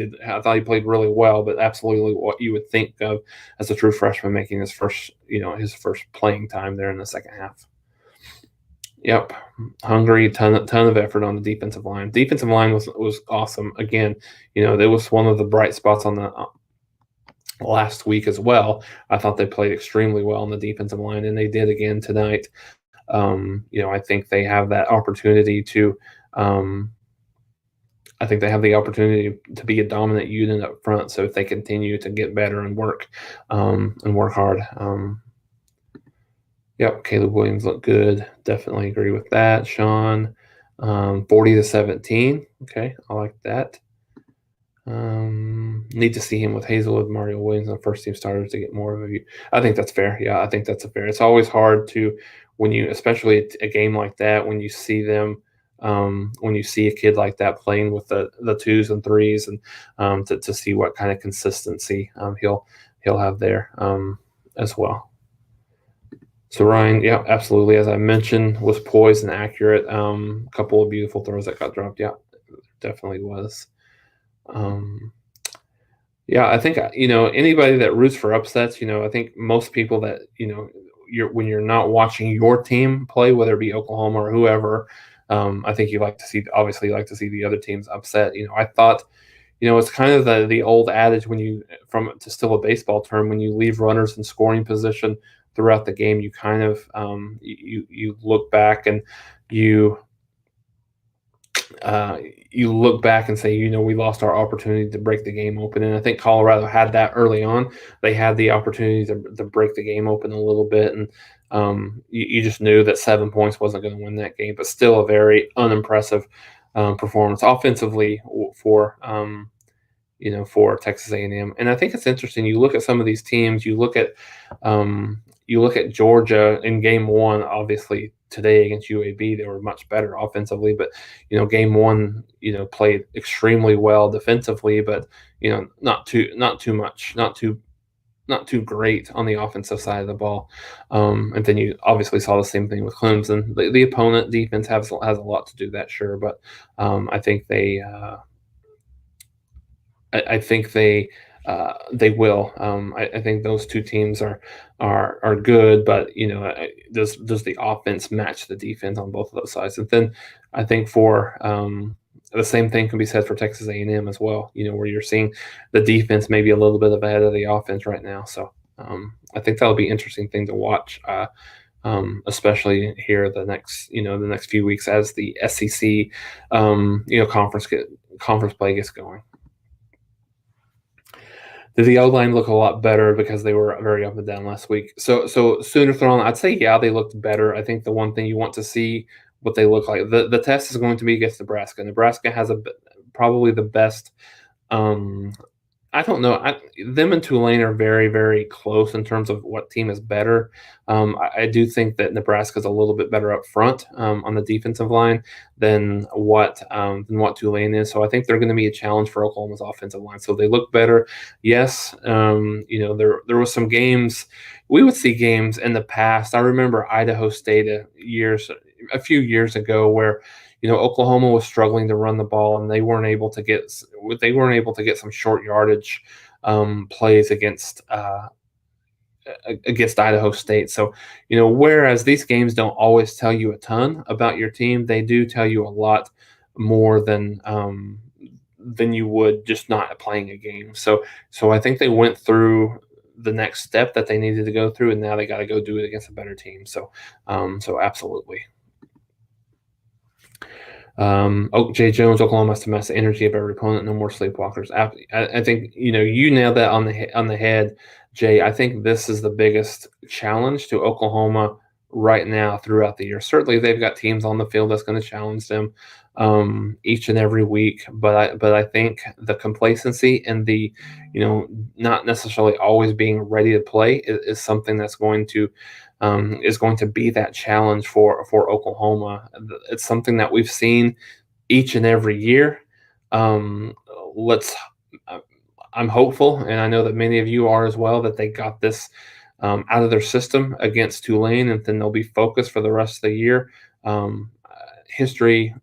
played really well, but absolutely what you would think of as a true freshman making his first playing time there in the second half. Yep, hungry, ton of effort on the defensive line. Defensive line was awesome. Again, that was one of the bright spots on the last week as well. I thought they played extremely well on the defensive line, and they did again tonight. I think they have that opportunity to. I think they have the opportunity to be a dominant unit up front. So if they continue to get better and work hard. Yep, Caleb Williams looked good. Definitely agree with that, Sean. 40-17. Okay, I like that. Need to see him with Hazelwood, Mario Williams, and first-team starters to get more of a view. I think that's fair. Yeah, I think that's fair. It's always hard to, when you, especially a game like that, when you see them, when you see a kid like that playing with the 2s and 3s, and to see what kind of consistency he'll have there as well. So Ryan, yeah, absolutely. As I mentioned, was poised and accurate. A couple of beautiful throws that got dropped. Yeah, definitely was. Yeah, I think anybody that roots for upsets. I think most people that when you're not watching your team play, whether it be Oklahoma or whoever, I think you like to see the other teams upset. I thought. It's kind of the old adage to steal a baseball term, when you leave runners in scoring position throughout the game, you kind of you look back and you look back and say, we lost our opportunity to break the game open. And I think Colorado had that early on. They had the opportunity to break the game open a little bit, and you just knew that 7 points wasn't going to win that game. But still a very unimpressive performance offensively for Texas A&M. And I think it's interesting. You look at some of these teams. You look at Georgia in game one. Obviously today against UAB, they were much better offensively. But game one, played extremely well defensively, but not too much, great on the offensive side of the ball. And then you obviously saw the same thing with Clemson. The opponent defense has a lot to do that, sure, but I think they will. I think those two teams are good, but does the offense match the defense on both of those sides? And then I think for the same thing can be said for Texas A&M as well. Where you're seeing the defense maybe a little bit ahead of the offense right now. So I think that'll be an interesting thing to watch, especially here the next few weeks as the SEC conference play gets going. Did the O-line look a lot better because they were very up and down last week? So Sooner thrown, I'd say, yeah, they looked better. I think the one thing you want to see what they look like. The test is going to be against Nebraska. Nebraska has probably the best. I don't know. Them and Tulane are very, very close in terms of what team is better. I do think that Nebraska's a little bit better up front on the defensive line than what Tulane is. So I think they're going to be a challenge for Oklahoma's offensive line. So they look better. Yes, there was some games we would see games in the past. I remember Idaho State a few years ago where Oklahoma was struggling to run the ball, and they weren't able to get some short yardage plays against Idaho State. So, whereas these games don't always tell you a ton about your team, they do tell you a lot more than you would just not playing a game. So I think they went through the next step that they needed to go through, and now they got to go do it against a better team. So absolutely. Jay Jones, Oklahoma has to match the energy of every opponent. No more sleepwalkers. I think you nailed that on the head, Jay. I think this is the biggest challenge to Oklahoma right now throughout the year. Certainly, they've got teams on the field that's going to challenge them each and every week. But I think the complacency and the not necessarily always being ready to play is something that's going to be that challenge for Oklahoma. It's something that we've seen each and every year. I'm hopeful, and I know that many of you are as well, that they got this out of their system against Tulane, and then they'll be focused for the rest of the year. History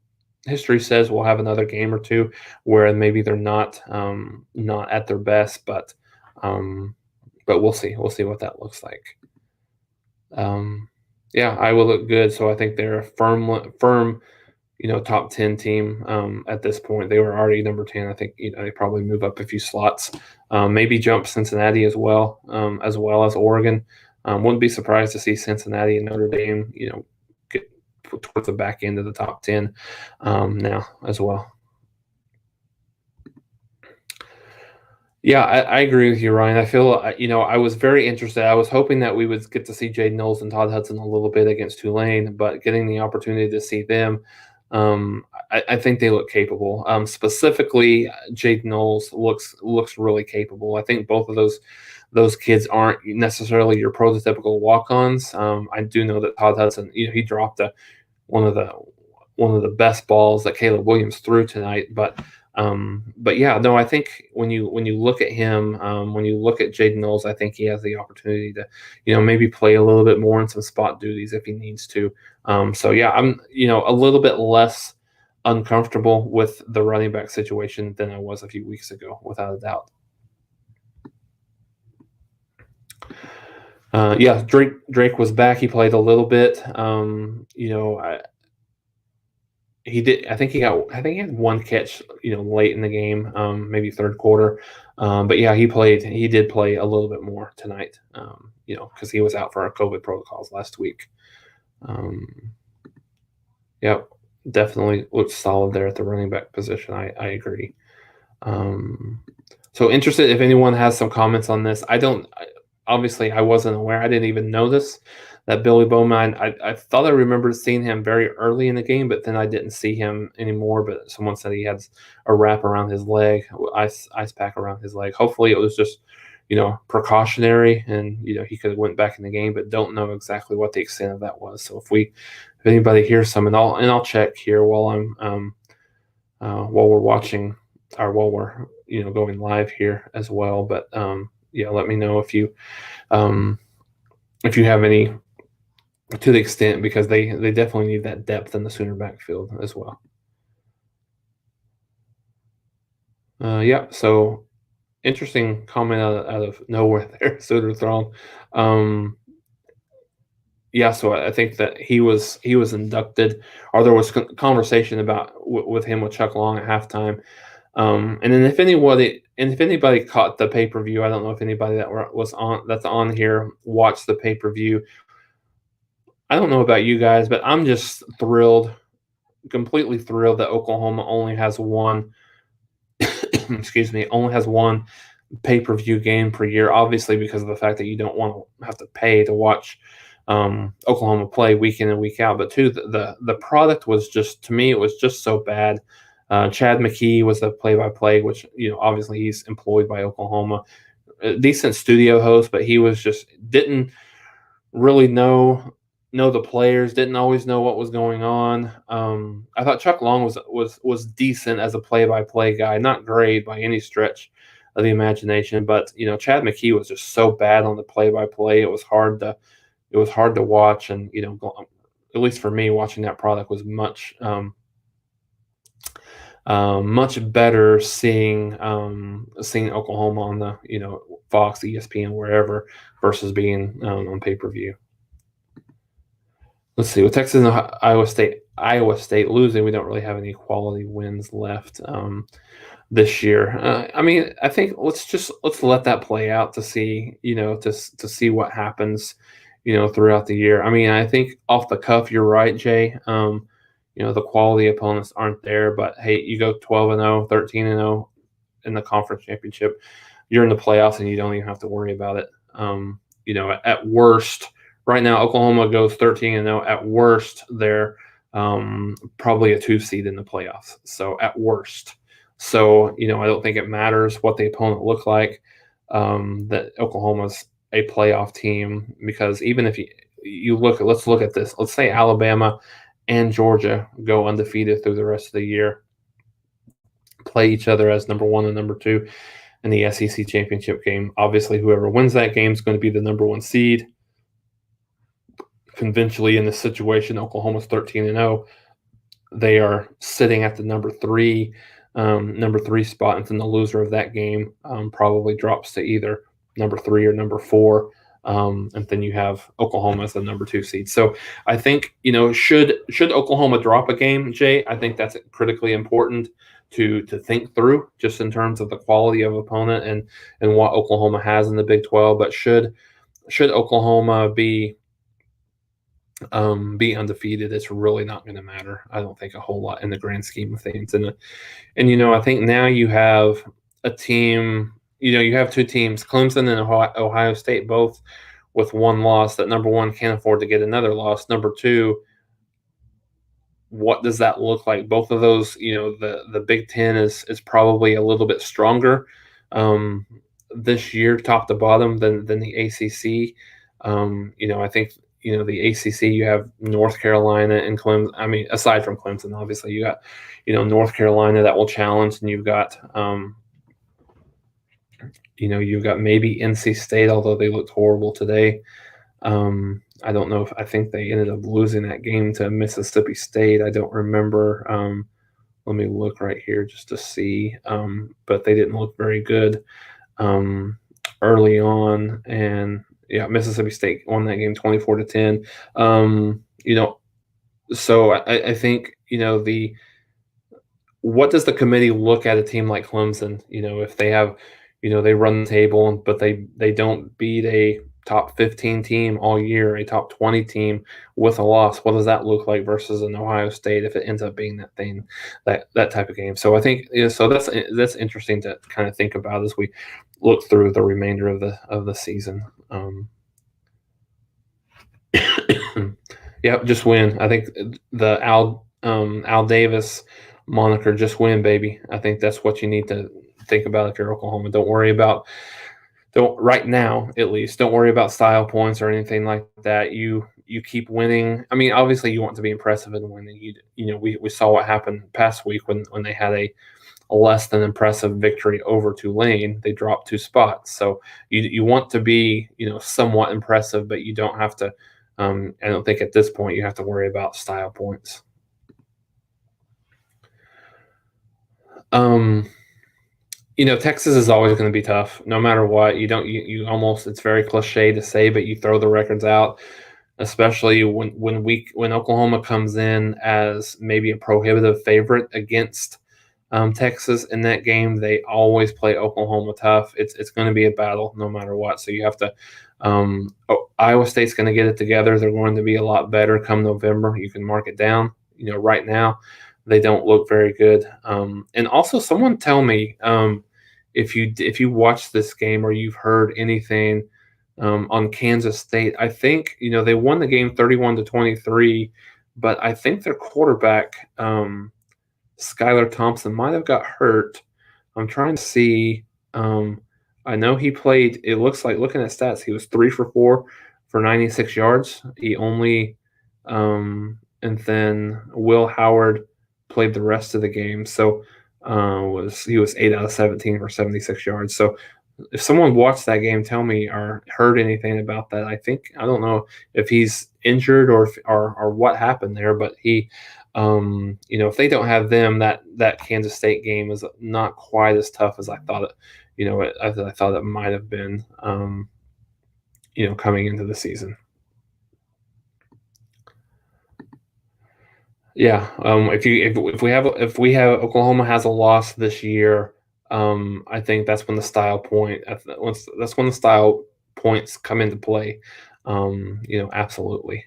says we'll have another game or two where maybe they're not at their best, but we'll see. We'll see what that looks like. Iowa look good, so I think they're a firm, top 10 team at this point. They were already number 10. I think they probably move up a few slots, maybe jump Cincinnati as well as Oregon. Wouldn't be surprised to see Cincinnati and Notre Dame, get towards the back end of the top 10 now as well. Yeah, I agree with you, Ryan. I feel, I was very interested. I was hoping that we would get to see Jade Knowles and Todd Hudson a little bit against Tulane, but getting the opportunity to see them, I think they look capable. Specifically, Jade Knowles looks really capable. I think both of those kids aren't necessarily your prototypical walk-ons. I do know that Todd Hudson, he dropped one of the best balls that Caleb Williams threw tonight, but yeah, no, I think when you look at him, when you look at Jaden Knowles, I think he has the opportunity to, maybe play a little bit more in some spot duties if he needs to. So yeah, I'm, a little bit less uncomfortable with the running back situation than I was a few weeks ago, without a doubt. Yeah, Drake was back. He played a little bit. He did. I think he had one catch, late in the game, maybe third quarter. But yeah, he did play a little bit more tonight, because he was out for our COVID protocols last week. Yeah, definitely looked solid there at the running back position. I agree. So interested if anyone has some comments on this. Obviously, I wasn't aware. I didn't even notice that Billy Bowman. I thought I remembered seeing him very early in the game, but then I didn't see him anymore. But someone said he had a wrap around his leg, ice pack around his leg. Hopefully, it was just precautionary, and he could have went back in the game, but don't know exactly what the extent of that was. So if anybody hears some, and I'll check here while we're watching, or while we're going live here as well. But yeah, let me know if you have any, to the extent, because they definitely need that depth in the Sooner backfield as well. Yeah, so interesting comment out of nowhere there, Sooner Throng. Yeah, so I think that he was inducted, or there was conversation about with him with Chuck Long at halftime. And then if anybody caught the pay-per-view, I don't know if anybody that's on here watched the pay-per-view. I don't know about you guys, but I'm just completely thrilled that Oklahoma only has one excuse me, only has one pay-per-view game per year, obviously because of the fact that you don't want to have to pay to watch Oklahoma play week in and week out. But two, the product was just, to me, it was just so bad. Chad McKee was the play-by-play, which obviously he's employed by Oklahoma. A decent studio host, but he was just didn't really know the players, didn't always know what was going on. I thought Chuck Long was decent as a play-by-play guy, not great by any stretch of the imagination, but Chad McKee was just so bad on the play-by-play. It was hard to watch, and at least for me, watching that product was much better seeing Oklahoma on the Fox, ESPN, wherever, versus being on pay-per-view. Let's see. With Texas and Iowa State losing, we don't really have any quality wins left this year. I think let's let that play out to see to see what happens throughout the year. I think off the cuff, you're right, Jay. The quality opponents aren't there, but hey, you go 12-0, 13-0 in the conference championship, you're in the playoffs, and you don't even have to worry about it. At worst, right now Oklahoma goes 13-0. At worst, they're probably a 2 seed in the playoffs. So at worst, I don't think it matters what the opponent look like. That Oklahoma's a playoff team, because even if let's look at this. Let's say Alabama and Georgia go undefeated through the rest of the year, play each other as number 1 and number 2 in the SEC championship game. Obviously, whoever wins that game is going to be the number 1 seed. Conventionally, in this situation, Oklahoma's 13-0. They are sitting at the number 3 spot, and then the loser of that game probably drops to either number 3 or number 4. And then you have Oklahoma as the number 2 seed. So I think, should Oklahoma drop a game, Jay, I think that's critically important to think through, just in terms of the quality of opponent and what Oklahoma has in the Big 12. But should Oklahoma be undefeated, it's really not going to matter, I don't think, a whole lot in the grand scheme of things. And I think now you have a team. You have 2 teams, Clemson and Ohio State, both with 1 loss. That number 1 can't afford to get another loss. Number 2, what does that look like? Both of those, the Big Ten is probably a little bit stronger this year, top to bottom, than the ACC. I think the ACC, you have North Carolina and Clemson. Aside from Clemson, obviously, you got North Carolina that will challenge, and you've got you've got maybe NC State, although they looked horrible today. I don't know I think they ended up losing that game to Mississippi State. I don't remember. Let me look right here just to see. But they didn't look very good early on. And yeah, Mississippi State won that game 24-10. So I think, what does the committee look at a team like Clemson? If they have, they run the table, but they don't beat a top 15 team all year, a top 20 team with a loss. What does that look like versus an Ohio State if it ends up being that type of game? So I think so that's interesting to kind of think about as we look through the remainder of the season. Yeah, just win. I think the Al Davis moniker, just win, baby. I think that's what you need to think about if you're Oklahoma. Right now, at least, don't worry about style points or anything like that. You keep winning. Obviously you want to be impressive in winning. We saw what happened past week when they had a less than impressive victory over Tulane. They dropped 2 spots. So you want to be, somewhat impressive, but you don't have to. I don't think at this point you have to worry about style points. Texas is always going to be tough, no matter what. You almost, it's very cliche to say, but you throw the records out, especially when Oklahoma comes in as maybe a prohibitive favorite against Texas in that game. They always play Oklahoma tough. It's going to be a battle no matter what. So you have to. Iowa State's going to get it together. They're going to be a lot better come November. You can mark it down. Right now they don't look very good. And also, someone tell me if you watched this game or you've heard anything on Kansas State. I think they won the game 31-23, but I think their quarterback Skylar Thompson might have got hurt. I'm trying to see. Um, I know he played. It looks like looking at stats, he was 3 for 4 for 96 yards. He only, and then Will Howard played the rest of the game. So he was 8 out of 17 for 76 yards. So if someone watched that game, tell me or heard anything about that. I don't know if he's injured or what happened there, but if they don't have them, that Kansas State game is not quite as tough as I thought it. As I thought it might have been. Coming into the season. Yeah. If we have Oklahoma has a loss this year, I think that's when the style point. That's when the style points come into play. Absolutely.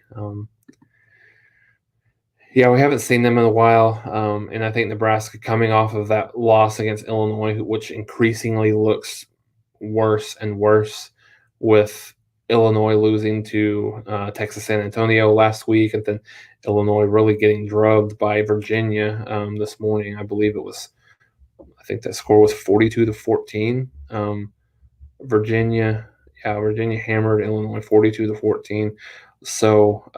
Yeah, we haven't seen them in a while, and I think Nebraska coming off of that loss against Illinois, which increasingly looks worse and worse, with Illinois losing to Texas San Antonio last week, and then Illinois really getting drubbed by Virginia this morning. I think that score was 42-14. Virginia, Virginia hammered Illinois 42-14. So.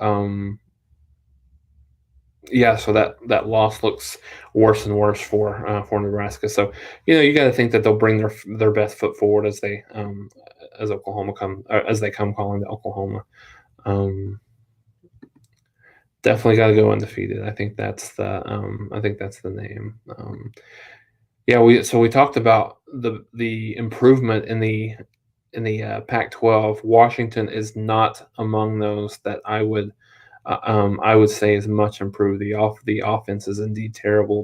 So that loss looks worse and worse for Nebraska. So you got to think that they'll bring their best foot forward as they come calling to Oklahoma. Definitely got to go undefeated. I think that's the name. We talked about the improvement in the Pac-12. Washington is not among those that I would say is much improved. The offense is indeed terrible.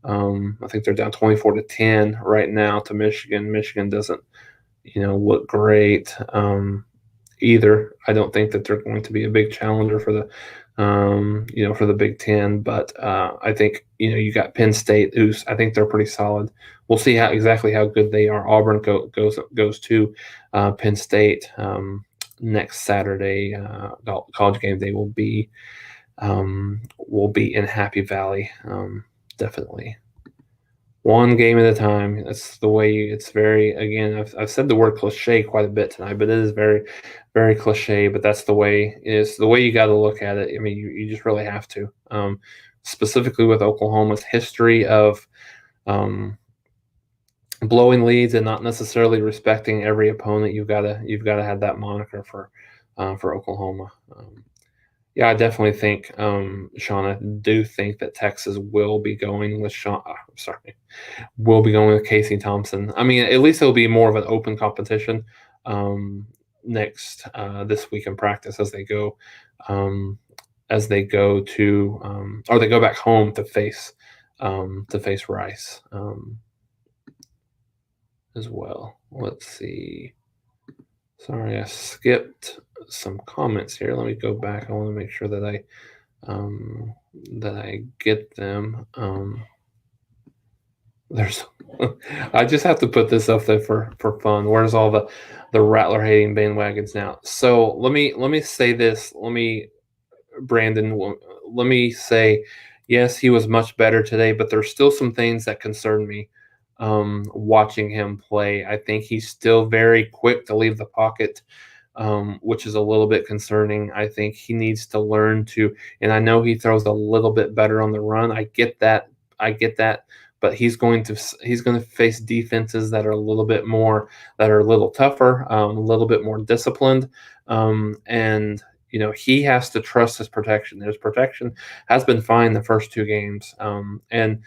I think they're down 24-10 right now to Michigan. Michigan doesn't, look great either. I don't think that they're going to be a big challenger for the Big Ten. But I think you got Penn State, who's I think they're pretty solid. We'll see exactly how good they are. Auburn goes to Penn State. Next Saturday, College Game Day will be in Happy Valley. Definitely, one game at a time. That's the way. It's very again. I've said the word cliche quite a bit tonight, but it is very, very cliche. But that's the way. It's the way you got to look at it. I mean, you just really have to. Specifically with Oklahoma's history of blowing leads and not necessarily respecting every opponent, you've got to have that moniker for Oklahoma. I definitely think, Sean, I do think that Texas will be going with will be going with Casey Thompson. I mean, at least it'll be more of an open competition this week in practice as they go to or they go back home to face Rice. As well. Let's see. Sorry, I skipped some comments here. Let me go back. I want to make sure that I get them. I just have to put this up there for fun. Where's all the Rattler hating bandwagons now? So let me say this. Brandon, let me say, yes, he was much better today, but there's still some things that concern me. Watching him play, I think he's still very quick to leave the pocket, which is a little bit concerning. I think he needs to learn to, and I know he throws a little bit better on the run. I get that, but he's going to face defenses that are a little tougher, a little bit more disciplined, and he has to trust his protection. His protection has been fine the first two games, and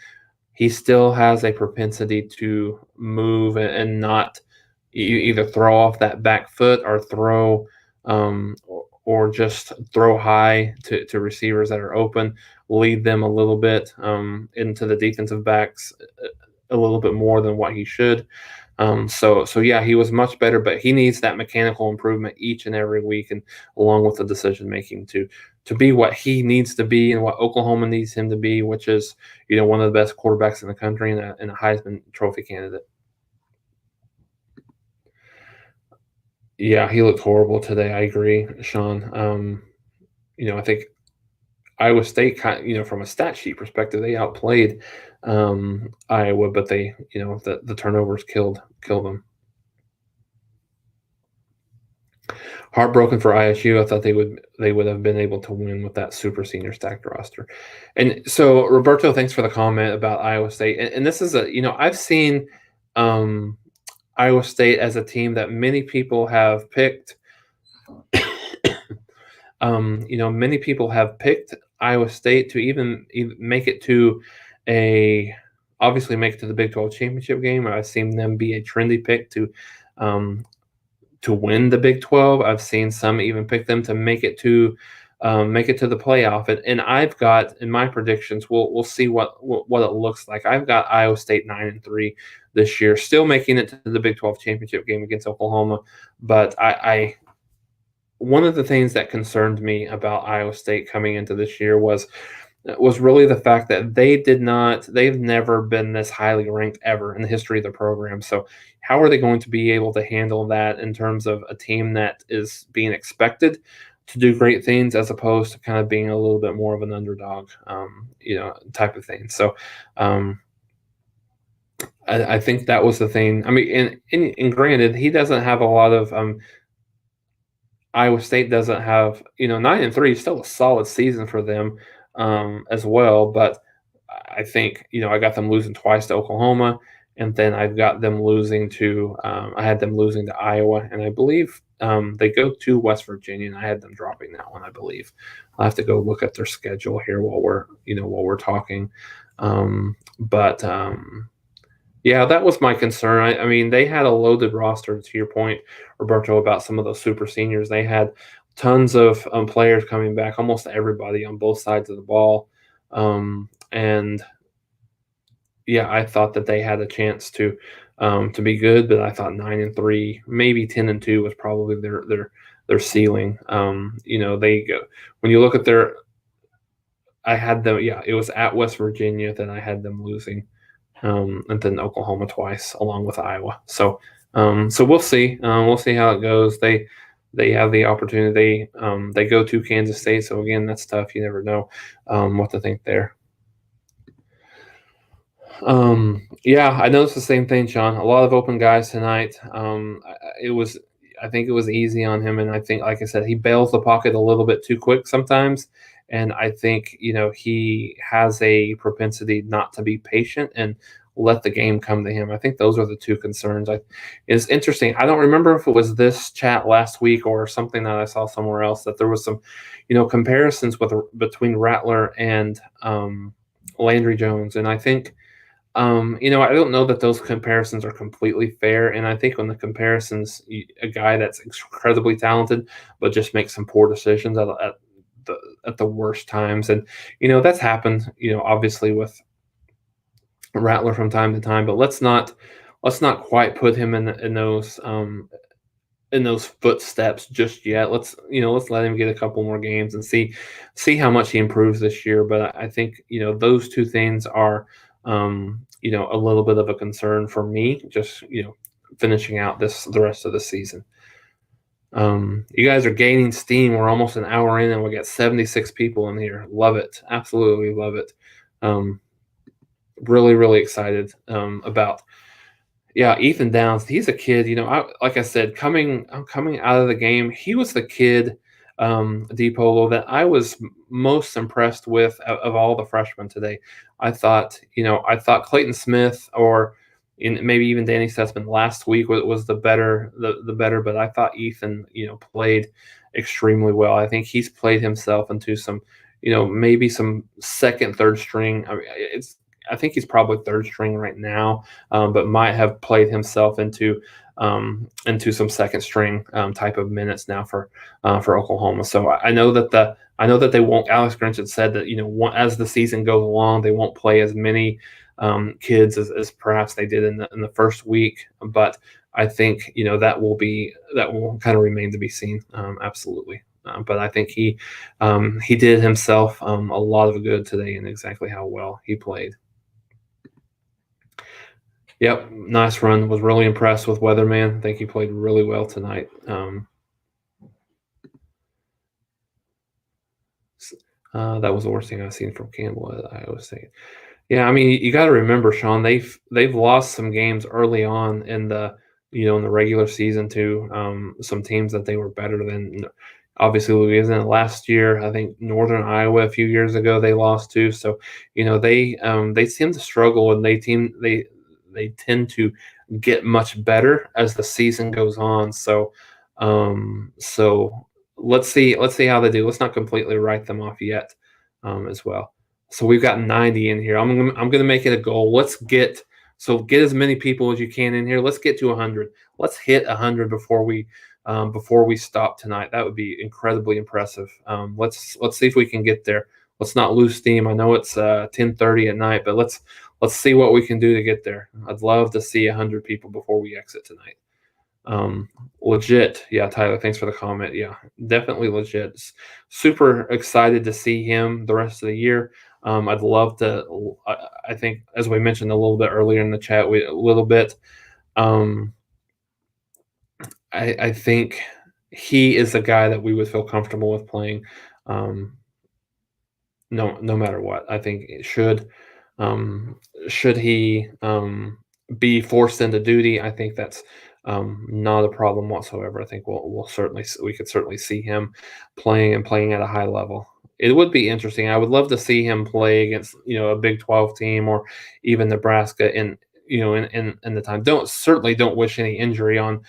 he still has a propensity to move and not either throw off that back foot or throw or just throw high to receivers that are open, lead them a little bit into the defensive backs a little bit more than what he should. He was much better, but he needs that mechanical improvement each and every week, and along with the decision making to be what he needs to be and what Oklahoma needs him to be, which is one of the best quarterbacks in the country and a Heisman Trophy candidate. Yeah, he looked horrible today. I agree, Sean. I think Iowa State from a stat sheet perspective, they outplayed Iowa, but they, the turnovers killed them. Heartbroken for ISU. I thought they would have been able to win with that super senior stacked roster. And so, Roberto, thanks for the comment about Iowa State. And this is I've seen Iowa State as a team that many people have picked. Many people have picked Iowa State to even make it to obviously make it to the Big 12 championship game. I've seen them be a trendy pick to win the Big 12. I've seen some even pick them to make it to the playoff. And I've got in my predictions, we'll see what it looks like. I've got Iowa State 9-3 this year, still making it to the Big 12 championship game against Oklahoma. But I one of the things that concerned me about Iowa State coming into this year was really the fact that they've never been this highly ranked ever in the history of the program. So how are they going to be able to handle that in terms of a team that is being expected to do great things as opposed to kind of being a little bit more of an underdog, type of thing. So I think that was the thing. I mean, and granted, he doesn't have a lot of Iowa State doesn't have, 9-3 is still a solid season for them as well. But I think, I got them losing twice to Oklahoma, and then I've got them losing to, I had them losing to Iowa, and I believe they go to West Virginia, and I had them dropping that one, I believe. I'll have to go look at their schedule here while we're talking. Yeah, that was my concern. I mean, they had a loaded roster, to your point, Roberto, about some of those super seniors. They had tons of players coming back, almost everybody on both sides of the ball. And yeah, I thought that they had a chance to be good, but I thought 9-3, maybe 10-2 was probably their ceiling. They go when you look at I had them. Yeah, it was at West Virginia that I had them losing. And then Oklahoma twice, along with Iowa. So we'll see. We'll see how it goes. They have the opportunity. They go to Kansas State. So again, that's tough. You never know what to think there. Yeah, I noticed the same thing, Sean. A lot of open guys tonight. I think it was easy on him, and I think, like I said, he bails the pocket a little bit too quick sometimes. And I think, he has a propensity not to be patient and let the game come to him. I think those are the two concerns. It's interesting. I don't remember if it was this chat last week or something that I saw somewhere else, that there was some, comparisons between Rattler and Landry Jones. And I think, I don't know that those comparisons are completely fair. And I think on the comparisons, a guy that's incredibly talented but just makes some poor decisions at the worst times. And, that's happened, obviously with Rattler from time to time, but let's not quite put him in those footsteps just yet. Let's let him get a couple more games and see how much he improves this year. But I think, those two things are, a little bit of a concern for me, just, finishing out the rest of the season. You guys are gaining steam. We're almost an hour in, and we got 76 people in here. Love it. Absolutely love it. Really, really excited about. Yeah, Ethan Downs. He's a kid. Like I said, coming out of the game, he was the kid, DiPolo, that I was most impressed with of all the freshmen today. I thought Clayton Smith or maybe even Danny Sussman last week was the better, but I thought Ethan, played extremely well. I think he's played himself into some, maybe some second, third string. I mean, I think he's probably third string right now, but might have played himself into some second string type of minutes now for Oklahoma. So I know that they won't. Alex Grinch had said that as the season goes along, they won't play as many kids as perhaps they did in the first week. But I think that will kind of remain to be seen. Absolutely. But I think he did himself a lot of good today, and exactly how well he played. Yep, nice run. Was really impressed with Weatherman. I think he played really well tonight. That was the worst thing I've seen from Campbell at Iowa State. Yeah, I mean, you got to remember, Sean, they've lost some games early on in the in the regular season to some teams that they were better than. Obviously, Louisiana last year. I think Northern Iowa a few years ago they lost to. So they seem to struggle, and they tend to get much better as the season goes on. So let's see how they do. Let's not completely write them off yet, as well. So we've got 90 in here. I'm gonna make it a goal. Get as many people as you can in here. Let's get to 100. Let's hit 100 before we stop tonight. That would be incredibly impressive. Let's see if we can get there. Let's not lose steam. I know it's 10:30 at night, but let's see what we can do to get there. I'd love to see 100 people before we exit tonight. Um, Legit. Yeah, Tyler, thanks for the comment. Yeah, definitely legit. Super excited to see him the rest of the year. I'd love to. I think, as we mentioned a little bit earlier in the chat, a little bit. Um, I think he is a guy that we would feel comfortable with playing. Um, no matter what. I think should he be forced into duty, I think that's not a problem whatsoever. I think we could certainly see him playing at a high level. It would be interesting. I would love to see him play against a Big 12 team or even Nebraska in the time. Don't wish any injury on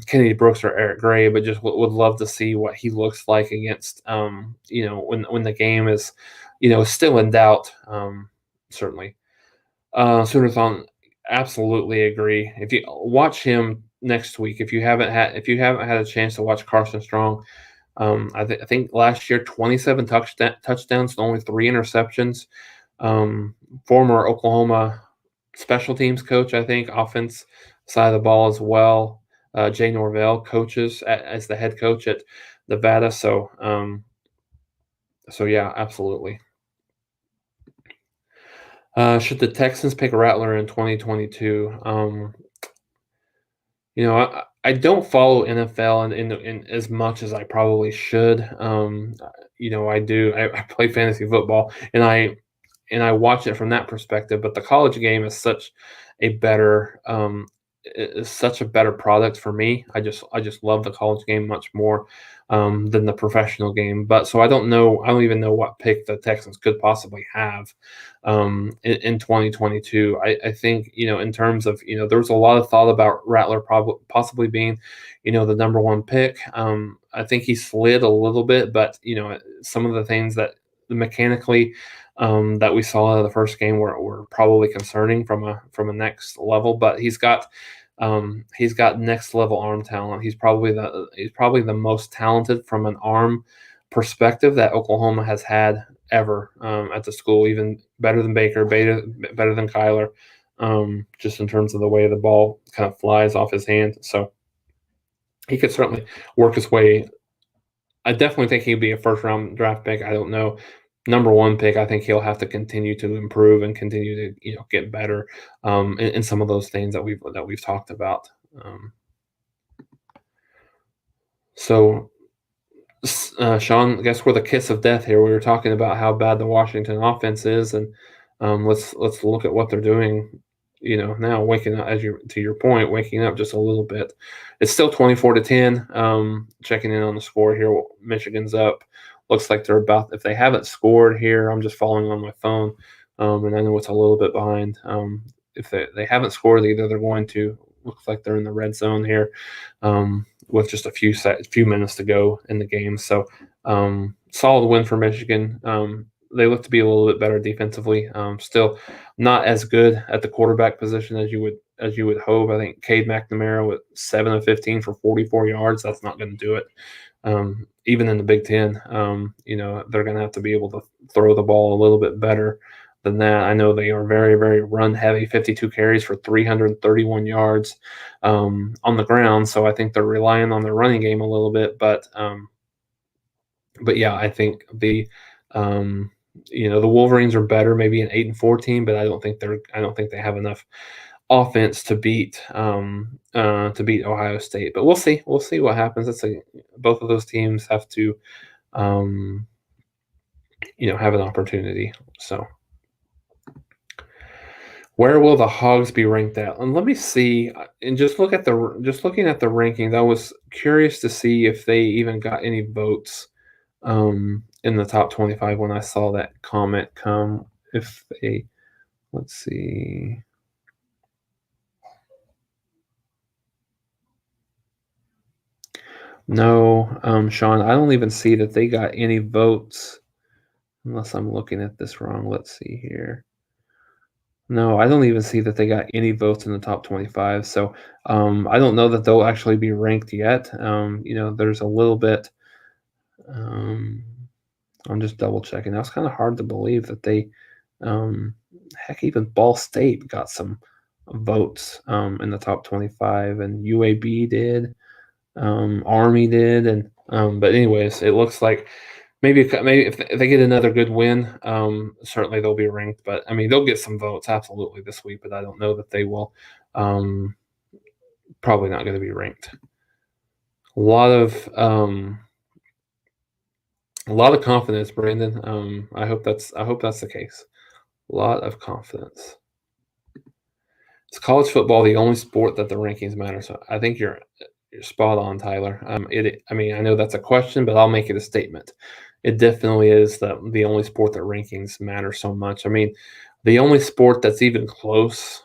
Kennedy Brooks or Eric Gray, but just would love to see what he looks like against when the game is still in doubt. Certainly, Sooners absolutely agree. If you watch him next week, if you haven't had a chance to watch Carson Strong, I think last year 27 touchdowns, only 3 interceptions. Former Oklahoma special teams coach, I think, offense side of the ball as well. Jay Norvell coaches as the head coach at Nevada. So yeah, absolutely. Should the Texans pick Rattler in 2022? I don't follow NFL in as much as I probably should. I do. I play fantasy football, and I watch it from that perspective. But the college game a better is such a better product for me. I just love the college game much more than the professional game. But so I don't know. I don't even know what pick the Texans could possibly have in 2022. I think in terms of there was a lot of thought about Rattler possibly being the number one pick. I think he slid a little bit, but some of the things that mechanically that we saw in the first game were probably concerning from a next level. But he's got next level arm talent. He's probably the most talented from an arm perspective that Oklahoma has had ever at the school. Even better than Baker, better than Kyler, just in terms of the way the ball kind of flies off his hand. So he could certainly work his way. I definitely think he'd be a first round draft pick. I don't know. Number one pick, I think he'll have to continue to improve and continue to get better in some of those things that we've talked about. So, Sean, I guess we're the kiss of death here. We were talking about how bad the Washington offense is, and let's look at what they're doing. Now waking up, to your point, waking up just a little bit. It's still 24-10. Checking in on the score here, Michigan's up. Looks like they're about. If they haven't scored here, I'm just following on my phone, and I know it's a little bit behind. If they haven't scored, either they're going to. Looks like they're in the red zone here, with just a few minutes to go in the game. So solid win for Michigan. They look to be a little bit better defensively. Still not as good at the quarterback position as you would hope. I think Cade McNamara with 7 of 15 for 44 yards. That's not going to do it. Even in the Big Ten, they're going to have to be able to throw the ball a little bit better than that. I know they are very, very run heavy, 52 carries for 331 yards on the ground. So I think they're relying on their running game a little bit. But yeah, I think the Wolverines are better, maybe an 8-14, but I don't think they have enough offense to beat Ohio State. But we'll see what happens. Both of those teams have to have an opportunity. So where will the Hogs be ranked at? And let me see. And just looking at the rankings, I was curious to see if they even got any votes in the top 25 when I saw that comment come. If they, let's see. No, Sean, I don't even see that they got any votes unless I'm looking at this wrong. Let's see here. No, I don't even see that they got any votes in the top 25. So I don't know that they'll actually be ranked yet. There's a little bit. I'm just double checking. That's kind of hard to believe that they, heck, even Ball State got some votes in the top 25, and UAB did, Army did, and but anyways, it looks like maybe if they get another good win, certainly they'll be ranked. But I mean, they'll get some votes absolutely this week, but I don't know that they will. Probably not going to be ranked. A lot of confidence, Brandon. I hope that's the case. A lot of confidence. Is college football the only sport that the rankings matter? So I think you're spot on, Tyler. I mean, I know that's a question, but I'll make it a statement. It definitely is the only sport that rankings matter so much. I mean, the only sport that's even close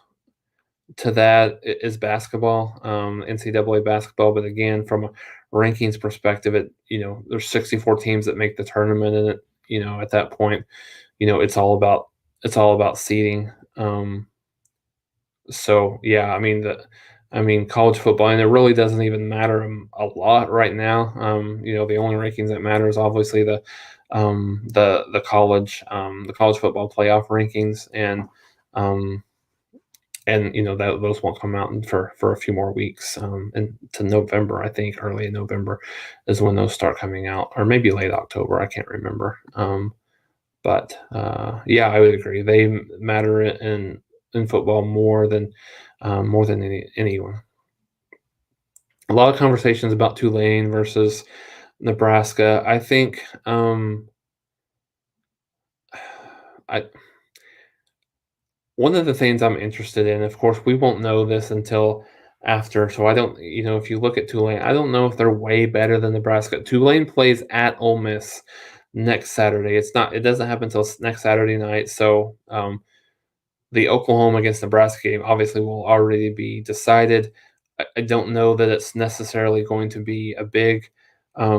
to that is basketball, NCAA basketball. But again, from a rankings perspective, there's 64 teams that make the tournament, and at that point, it's all about seeding. So yeah, I mean college football, and it really doesn't even matter a lot right now. The only rankings that matter is obviously the college football playoff rankings, and those won't come out for a few more weeks, into November. I think early in November is when those start coming out, or maybe late October. I can't remember. But yeah, I would agree. They matter in football more than anyone. A lot of conversations about Tulane versus Nebraska. I think one of the things I'm interested in, of course, we won't know this until after. So I don't, if you look at Tulane, I don't know if they're way better than Nebraska. Tulane plays at Ole Miss next Saturday. It doesn't happen until next Saturday night. So the Oklahoma against Nebraska game obviously will already be decided. I don't know that it's necessarily going to be a big, a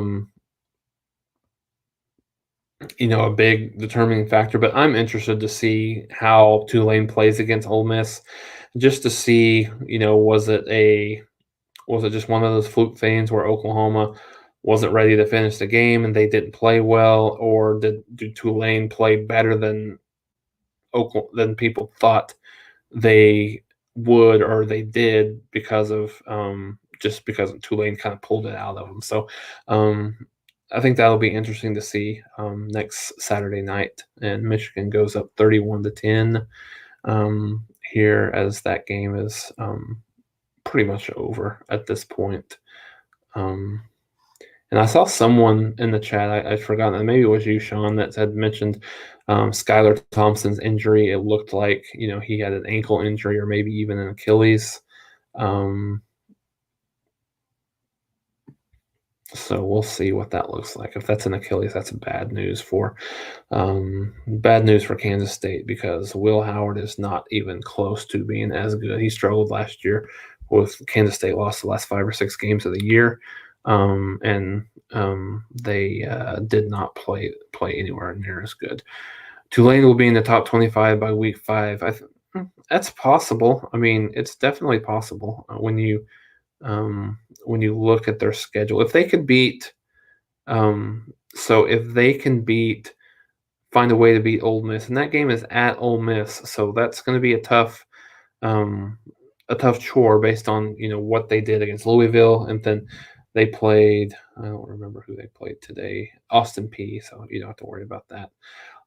big determining factor, but I'm interested to see how Tulane plays against Ole Miss, just to see, was it just one of those fluke things where Oklahoma wasn't ready to finish the game and they didn't play well, or did Tulane play better than people thought they would, or they did, because of because Tulane kind of pulled it out of them. So I think that'll be interesting to see next Saturday night. And Michigan goes up 31-10 here, as that game is pretty much over at this point. And I saw someone in the chat, I'd forgotten, maybe it was you, Sean, that had mentioned Skylar Thompson's injury. It looked like, he had an ankle injury, or maybe even an Achilles. So we'll see what that looks like. If that's an Achilles, that's bad news for Kansas State, because Will Howard is not even close to being as good. He struggled last year with Kansas State, lost the last 5 or 6 games of the year. And they did not play anywhere near as good. Tulane will be in the top 25 by week 5. That's possible. I mean, it's definitely possible when you look at their schedule. If they could beat, if they can find a way to beat Ole Miss, and that game is at Ole Miss, so that's going to be a tough chore based on what they did against Louisville, and then they played, I don't remember who they played today, Austin Peay, so you don't have to worry about that.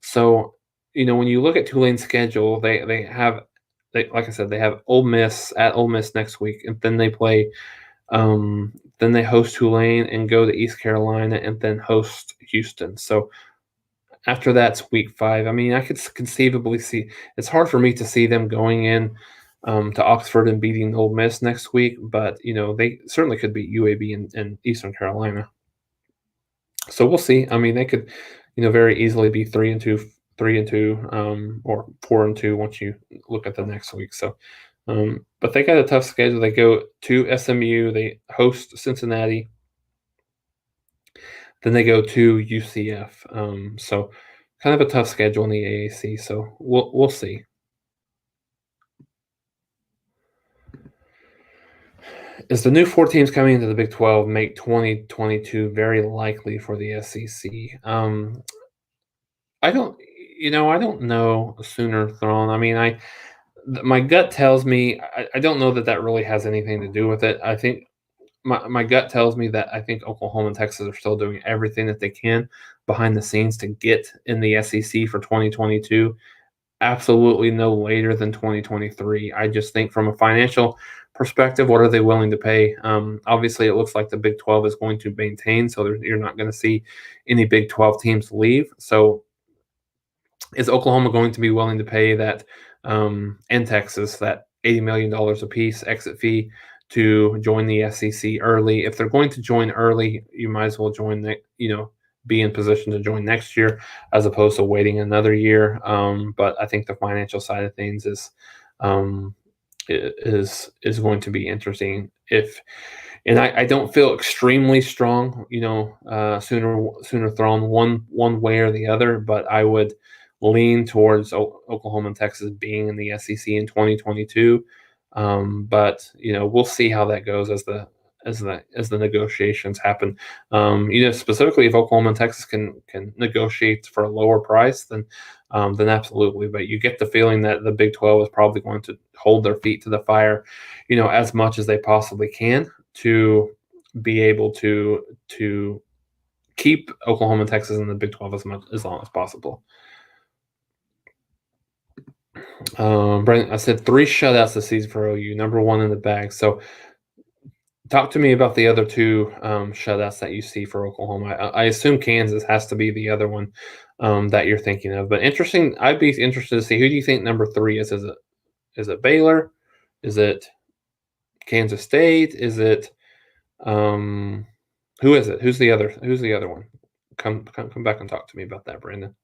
So, when you look at Tulane's schedule, they have, like I said, they have Ole Miss at Ole Miss next week, and then they play, then they host Tulane and go to East Carolina and then host Houston. So After that's week 5. I mean, I could conceivably see it's hard for me to see them going in to Oxford and beating Ole Miss next week, but they certainly could beat UAB and Eastern Carolina. So we'll see. I mean, they could, very easily be 3-2, 3-2, or 4-2 once you look at the next week. So, but they got a tough schedule. They go to SMU, they host Cincinnati, then they go to UCF. So kind of a tough schedule in the AAC. So we'll see. As the new 4 teams coming into the Big 12 make 2022 very likely for the SEC. I don't know Sooner Throne. I mean, my gut tells me I don't know that really has anything to do with it. I think my gut tells me that I think Oklahoma and Texas are still doing everything that they can behind the scenes to get in the SEC for 2022. Absolutely no later than 2023. I just think from a financial perspective, what are they willing to pay? Obviously, it looks like the Big 12 is going to maintain, so you're not going to see any Big 12 teams leave. So is Oklahoma going to be willing to pay that, and Texas, that $80 million a piece exit fee to join the SEC early? If they're going to join early, you might as well be in position to join next year as opposed to waiting another year. But I think the financial side of things um, is going to be interesting. And I don't feel extremely strong, sooner thrown one way or the other, but I would lean towards Oklahoma and Texas being in the SEC in 2022. But we'll see how that goes as the negotiations happen. Specifically if Oklahoma and Texas can negotiate for a lower price, then absolutely. But you get the feeling that the Big 12 is probably going to hold their feet to the fire, as much as they possibly can to be able to keep Oklahoma and Texas in the Big 12 as long as possible. Brent, I said 3 shutouts this season for OU, number 1 in the bag. So talk to me about the other 2 shutouts that you see for Oklahoma. I assume Kansas has to be the other one that you're thinking of. But interesting, I'd be interested to see, who do you think number 3 is? Is it Baylor? Is it Kansas State? Is it who is it? Who's the other one? Come back and talk to me about that, Brandon.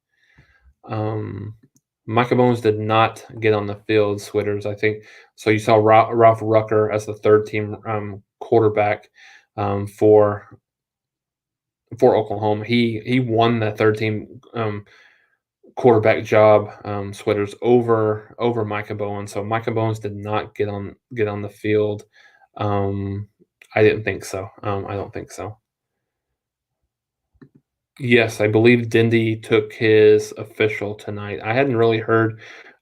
Micah Bones did not get on the field, Switters, I think. So you saw Ralph Rucker as the third team quarterback for Oklahoma. He won that third team quarterback job, Switters, over Micah Bones. So Micah Bones did not get on the field. I didn't think so. I don't think so. Yes, I believe Dindy took his official tonight. I hadn't really heard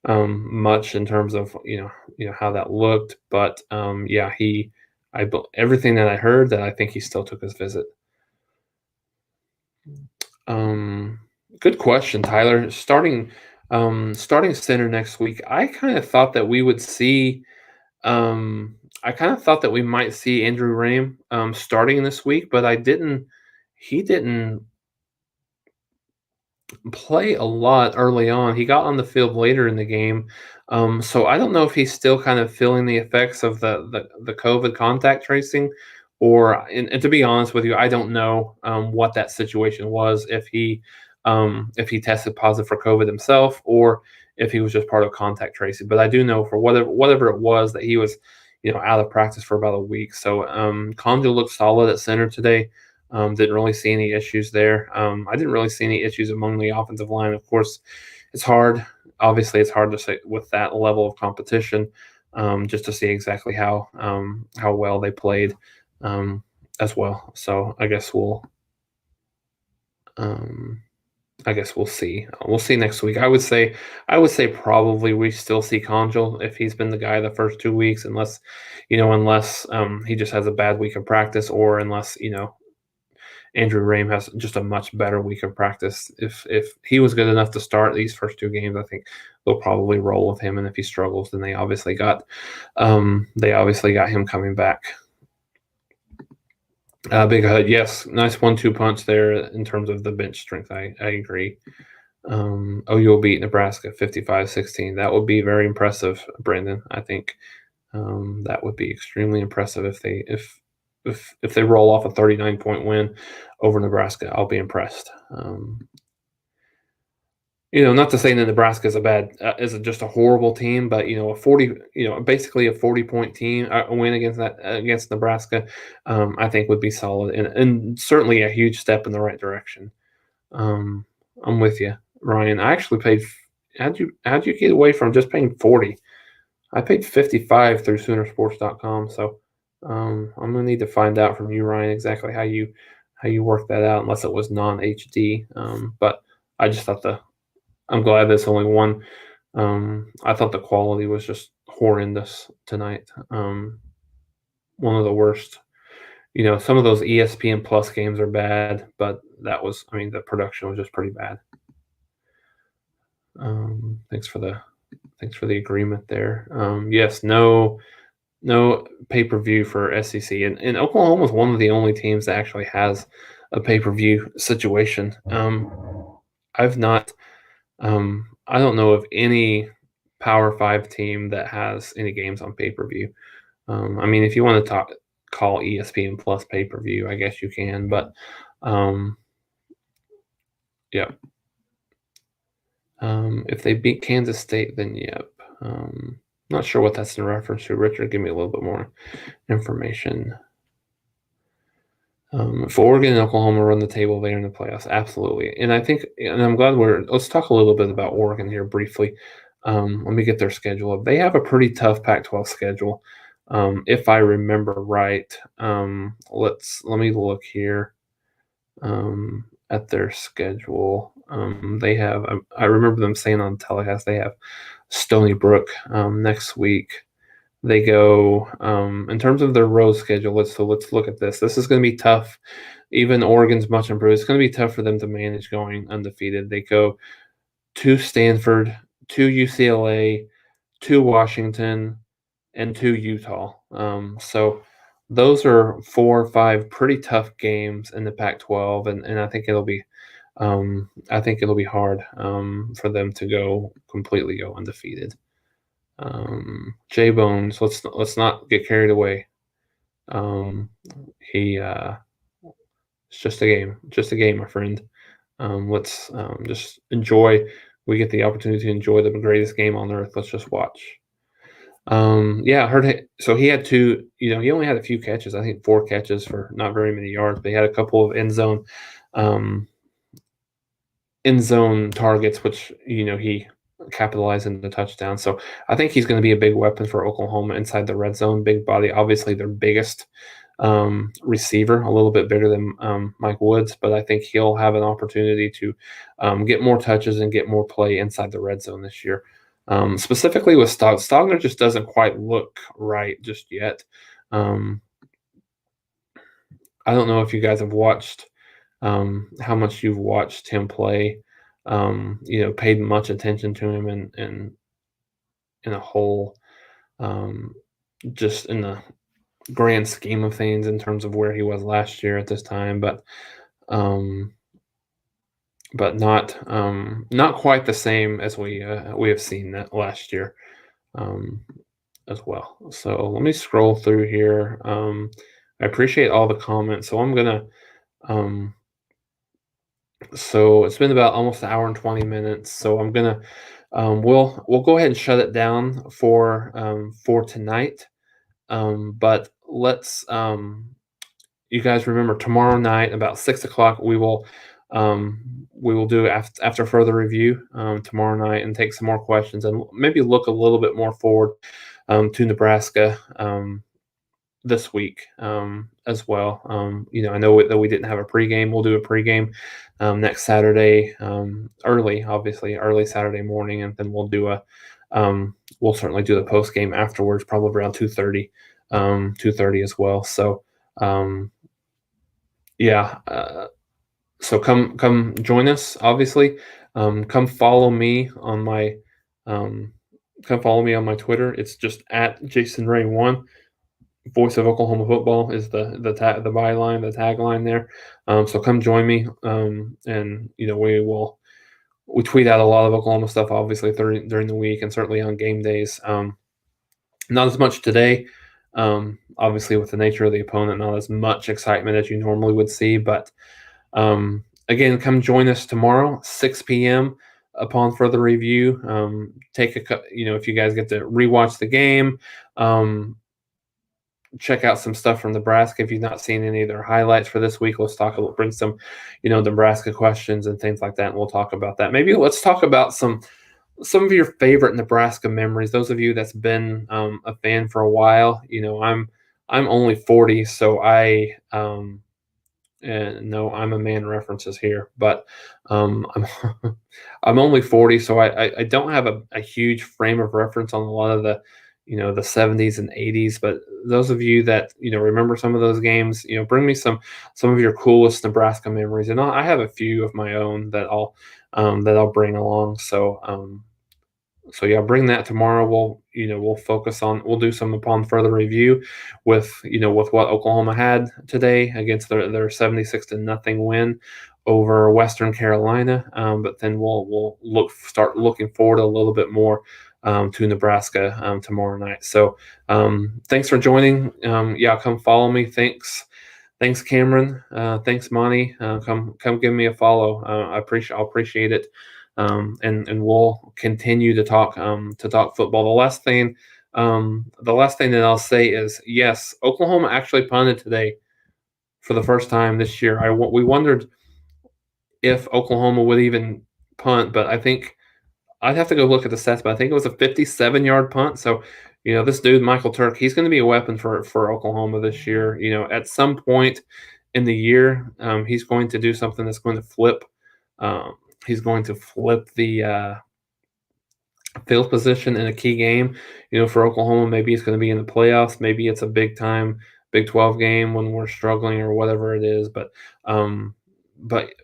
much in terms of how that looked, but yeah, everything that I heard, that I think he still took his visit. Good question, Tyler. Starting center next week, I kind of thought that we would see. I kind of thought that we might see Andrew Rame starting this week, but he didn't play a lot early on. He got on the field later in the game. So I don't know if he's still kind of feeling the effects of the COVID contact tracing, and to be honest with you, I don't know what that situation was, if he tested positive for COVID himself, or if he was just part of contact tracing. But I do know, for whatever it was, that he was out of practice for about a week. So Conjo looked solid at center today. Didn't really see any issues there. I didn't really see any issues among the offensive line. Of course, it's hard. Obviously, it's hard to say with that level of competition, just to see exactly how well they played as well. So I guess we'll see. We'll see next week. I would say probably we still see Conjo if he's been the guy the first 2 weeks, unless he just has a bad week of practice, or unless Andrew Rame has just a much better week of practice. If he was good enough to start these first 2 games, I think they'll probably roll with him. And if he struggles, then they obviously got him coming back. Big Hood, yes, nice 1-2 punch there in terms of the bench strength. I agree. OU will beat Nebraska 55-16. That would be very impressive, Brandon. I think that would be extremely impressive if they roll off a 39-point win over Nebraska. I'll be impressed. Not to say that Nebraska is is just a horrible team, but basically a 40-point team, a win against Nebraska, I think would be solid and certainly a huge step in the right direction. I'm with you, Ryan. I actually paid. How'd you get away from just paying 40? I paid 55 through Soonersports.com. So I'm gonna need to find out from you, Ryan, exactly how you work that out, unless it was non-HD. But I just thought I'm glad there's only one. I thought the quality was just horrendous tonight. One of the worst. Some of those ESPN Plus games are bad, but the production was just pretty bad. Thanks for the agreement there. Yes, no pay-per-view for SEC, and Oklahoma is one of the only teams that actually has a pay-per-view situation. I've not. I don't know of any Power 5 team that has any games on pay-per-view. If you want to call ESPN Plus pay-per-view, I guess you can, but yeah. If they beat Kansas State, then yep. Not sure what that's in reference to. Richard, give me a little bit more information. If Oregon and Oklahoma run the table there in the playoffs, absolutely. And I'm glad let's talk a little bit about Oregon here briefly. Let me get their schedule up. They have a pretty tough Pac-12 schedule, if I remember right. Let me look here at their schedule. They have, I remember them saying on telecast, they have Stony Brook next week. They go in terms of their road schedule. Let's look at this. This is going to be tough. Even Oregon's much improved. It's going to be tough for them to manage going undefeated. They go to Stanford, to UCLA, to Washington, and to Utah. So those are 4 or 5 pretty tough games in the Pac-12, and I think it'll be hard for them to completely go undefeated. J Bones, let's not get carried away. It's just a game, my friend. Let's just enjoy. We get the opportunity to enjoy the greatest game on earth. Let's just watch. Yeah, I heard. So he had two. He only had a few catches. I think 4 catches for not very many yards. But he had a couple of end zone targets, which he capitalized into the touchdown. So I think he's going to be a big weapon for Oklahoma inside the red zone. Big body, obviously their biggest receiver, a little bit bigger than Mike Woods, but I think he'll have an opportunity to get more touches and get more play inside the red zone this year. Specifically with Stogner just doesn't quite look right just yet. I don't know if you guys have watched how much you've watched him play, paid much attention to him in a whole, just in the grand scheme of things in terms of where he was last year at this time, but not quite the same as we have seen that last year as well. So let me scroll through here. I appreciate all the comments. So I'm gonna so it's been about almost an hour and 20 minutes. So I'm gonna we'll go ahead and shut it down for tonight. But let's you guys remember tomorrow night about 6 o'clock we will do after further review tomorrow night and take some more questions and maybe look a little bit more forward to Nebraska this week as well. I know that we didn't have a pregame. We'll do a pregame next Saturday, early Saturday morning, and then we'll do we'll certainly do the post game afterwards, probably around 2:30 as well. So so come join us. Obviously, come follow me on my Twitter. It's just at JasonRay1. Voice of Oklahoma football is the byline, the tagline there. So come join me, and we will we tweet out a lot of Oklahoma stuff, obviously during the week and certainly on game days. Not as much today, obviously with the nature of the opponent, not as much excitement as you normally would see. But again, come join us tomorrow, 6 p.m. Upon further review. Take a if you guys get to rewatch the game. Check out some stuff from Nebraska if you've not seen any of their highlights for this week. Let's talk. We'll bring some, Nebraska questions and things like that, and we'll talk about that. Maybe let's talk about some of your favorite Nebraska memories. Those of you that's been a fan for a while, I'm only 40, so and no, I'm a man references here, but I'm I'm only 40, so I don't have a huge frame of reference on a lot of the the 70s and 80s. But those of you that remember some of those games, bring me some of your coolest Nebraska memories, and I have a few of my own that I'll bring along. So yeah, bring that tomorrow. We'll do some upon further review with with what Oklahoma had today against their 76 to nothing win over Western Carolina. But then we'll start looking forward a little bit more to Nebraska tomorrow night. So thanks for joining. Yeah, come follow me. Thanks, Cameron. Thanks, Monty. Come give me a follow. I'll appreciate it. And we'll continue to talk football. The last thing that I'll say is, yes, Oklahoma actually punted today for the first time this year. We wondered if Oklahoma would even punt, but I think I'd have to go look at the stats, but I think it was a 57-yard punt. So, this dude, Michael Turk, he's going to be a weapon for Oklahoma this year. At some point in the year, he's going to do something that's going to flip. He's going to flip the field position in a key game. For Oklahoma, maybe it's going to be in the playoffs. Maybe it's a big time Big 12 game when we're struggling or whatever it is. But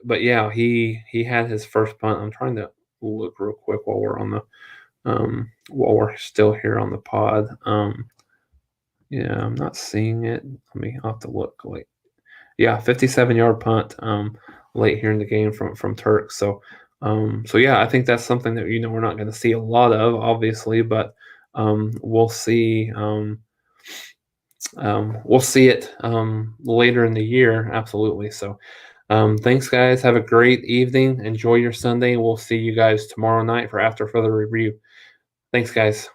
yeah, he had his first punt. I'm trying to look real quick while we're still here on the pod. Yeah, I'm not seeing it. I'll have to look. Wait. Yeah, 57-yard punt late here in the game from Turk. So yeah, I think that's something that we're not going to see a lot of, obviously, but we'll see. We'll see it later in the year, absolutely. So thanks, guys. Have a great evening. Enjoy your Sunday. We'll see you guys tomorrow night for after further review. Thanks, guys.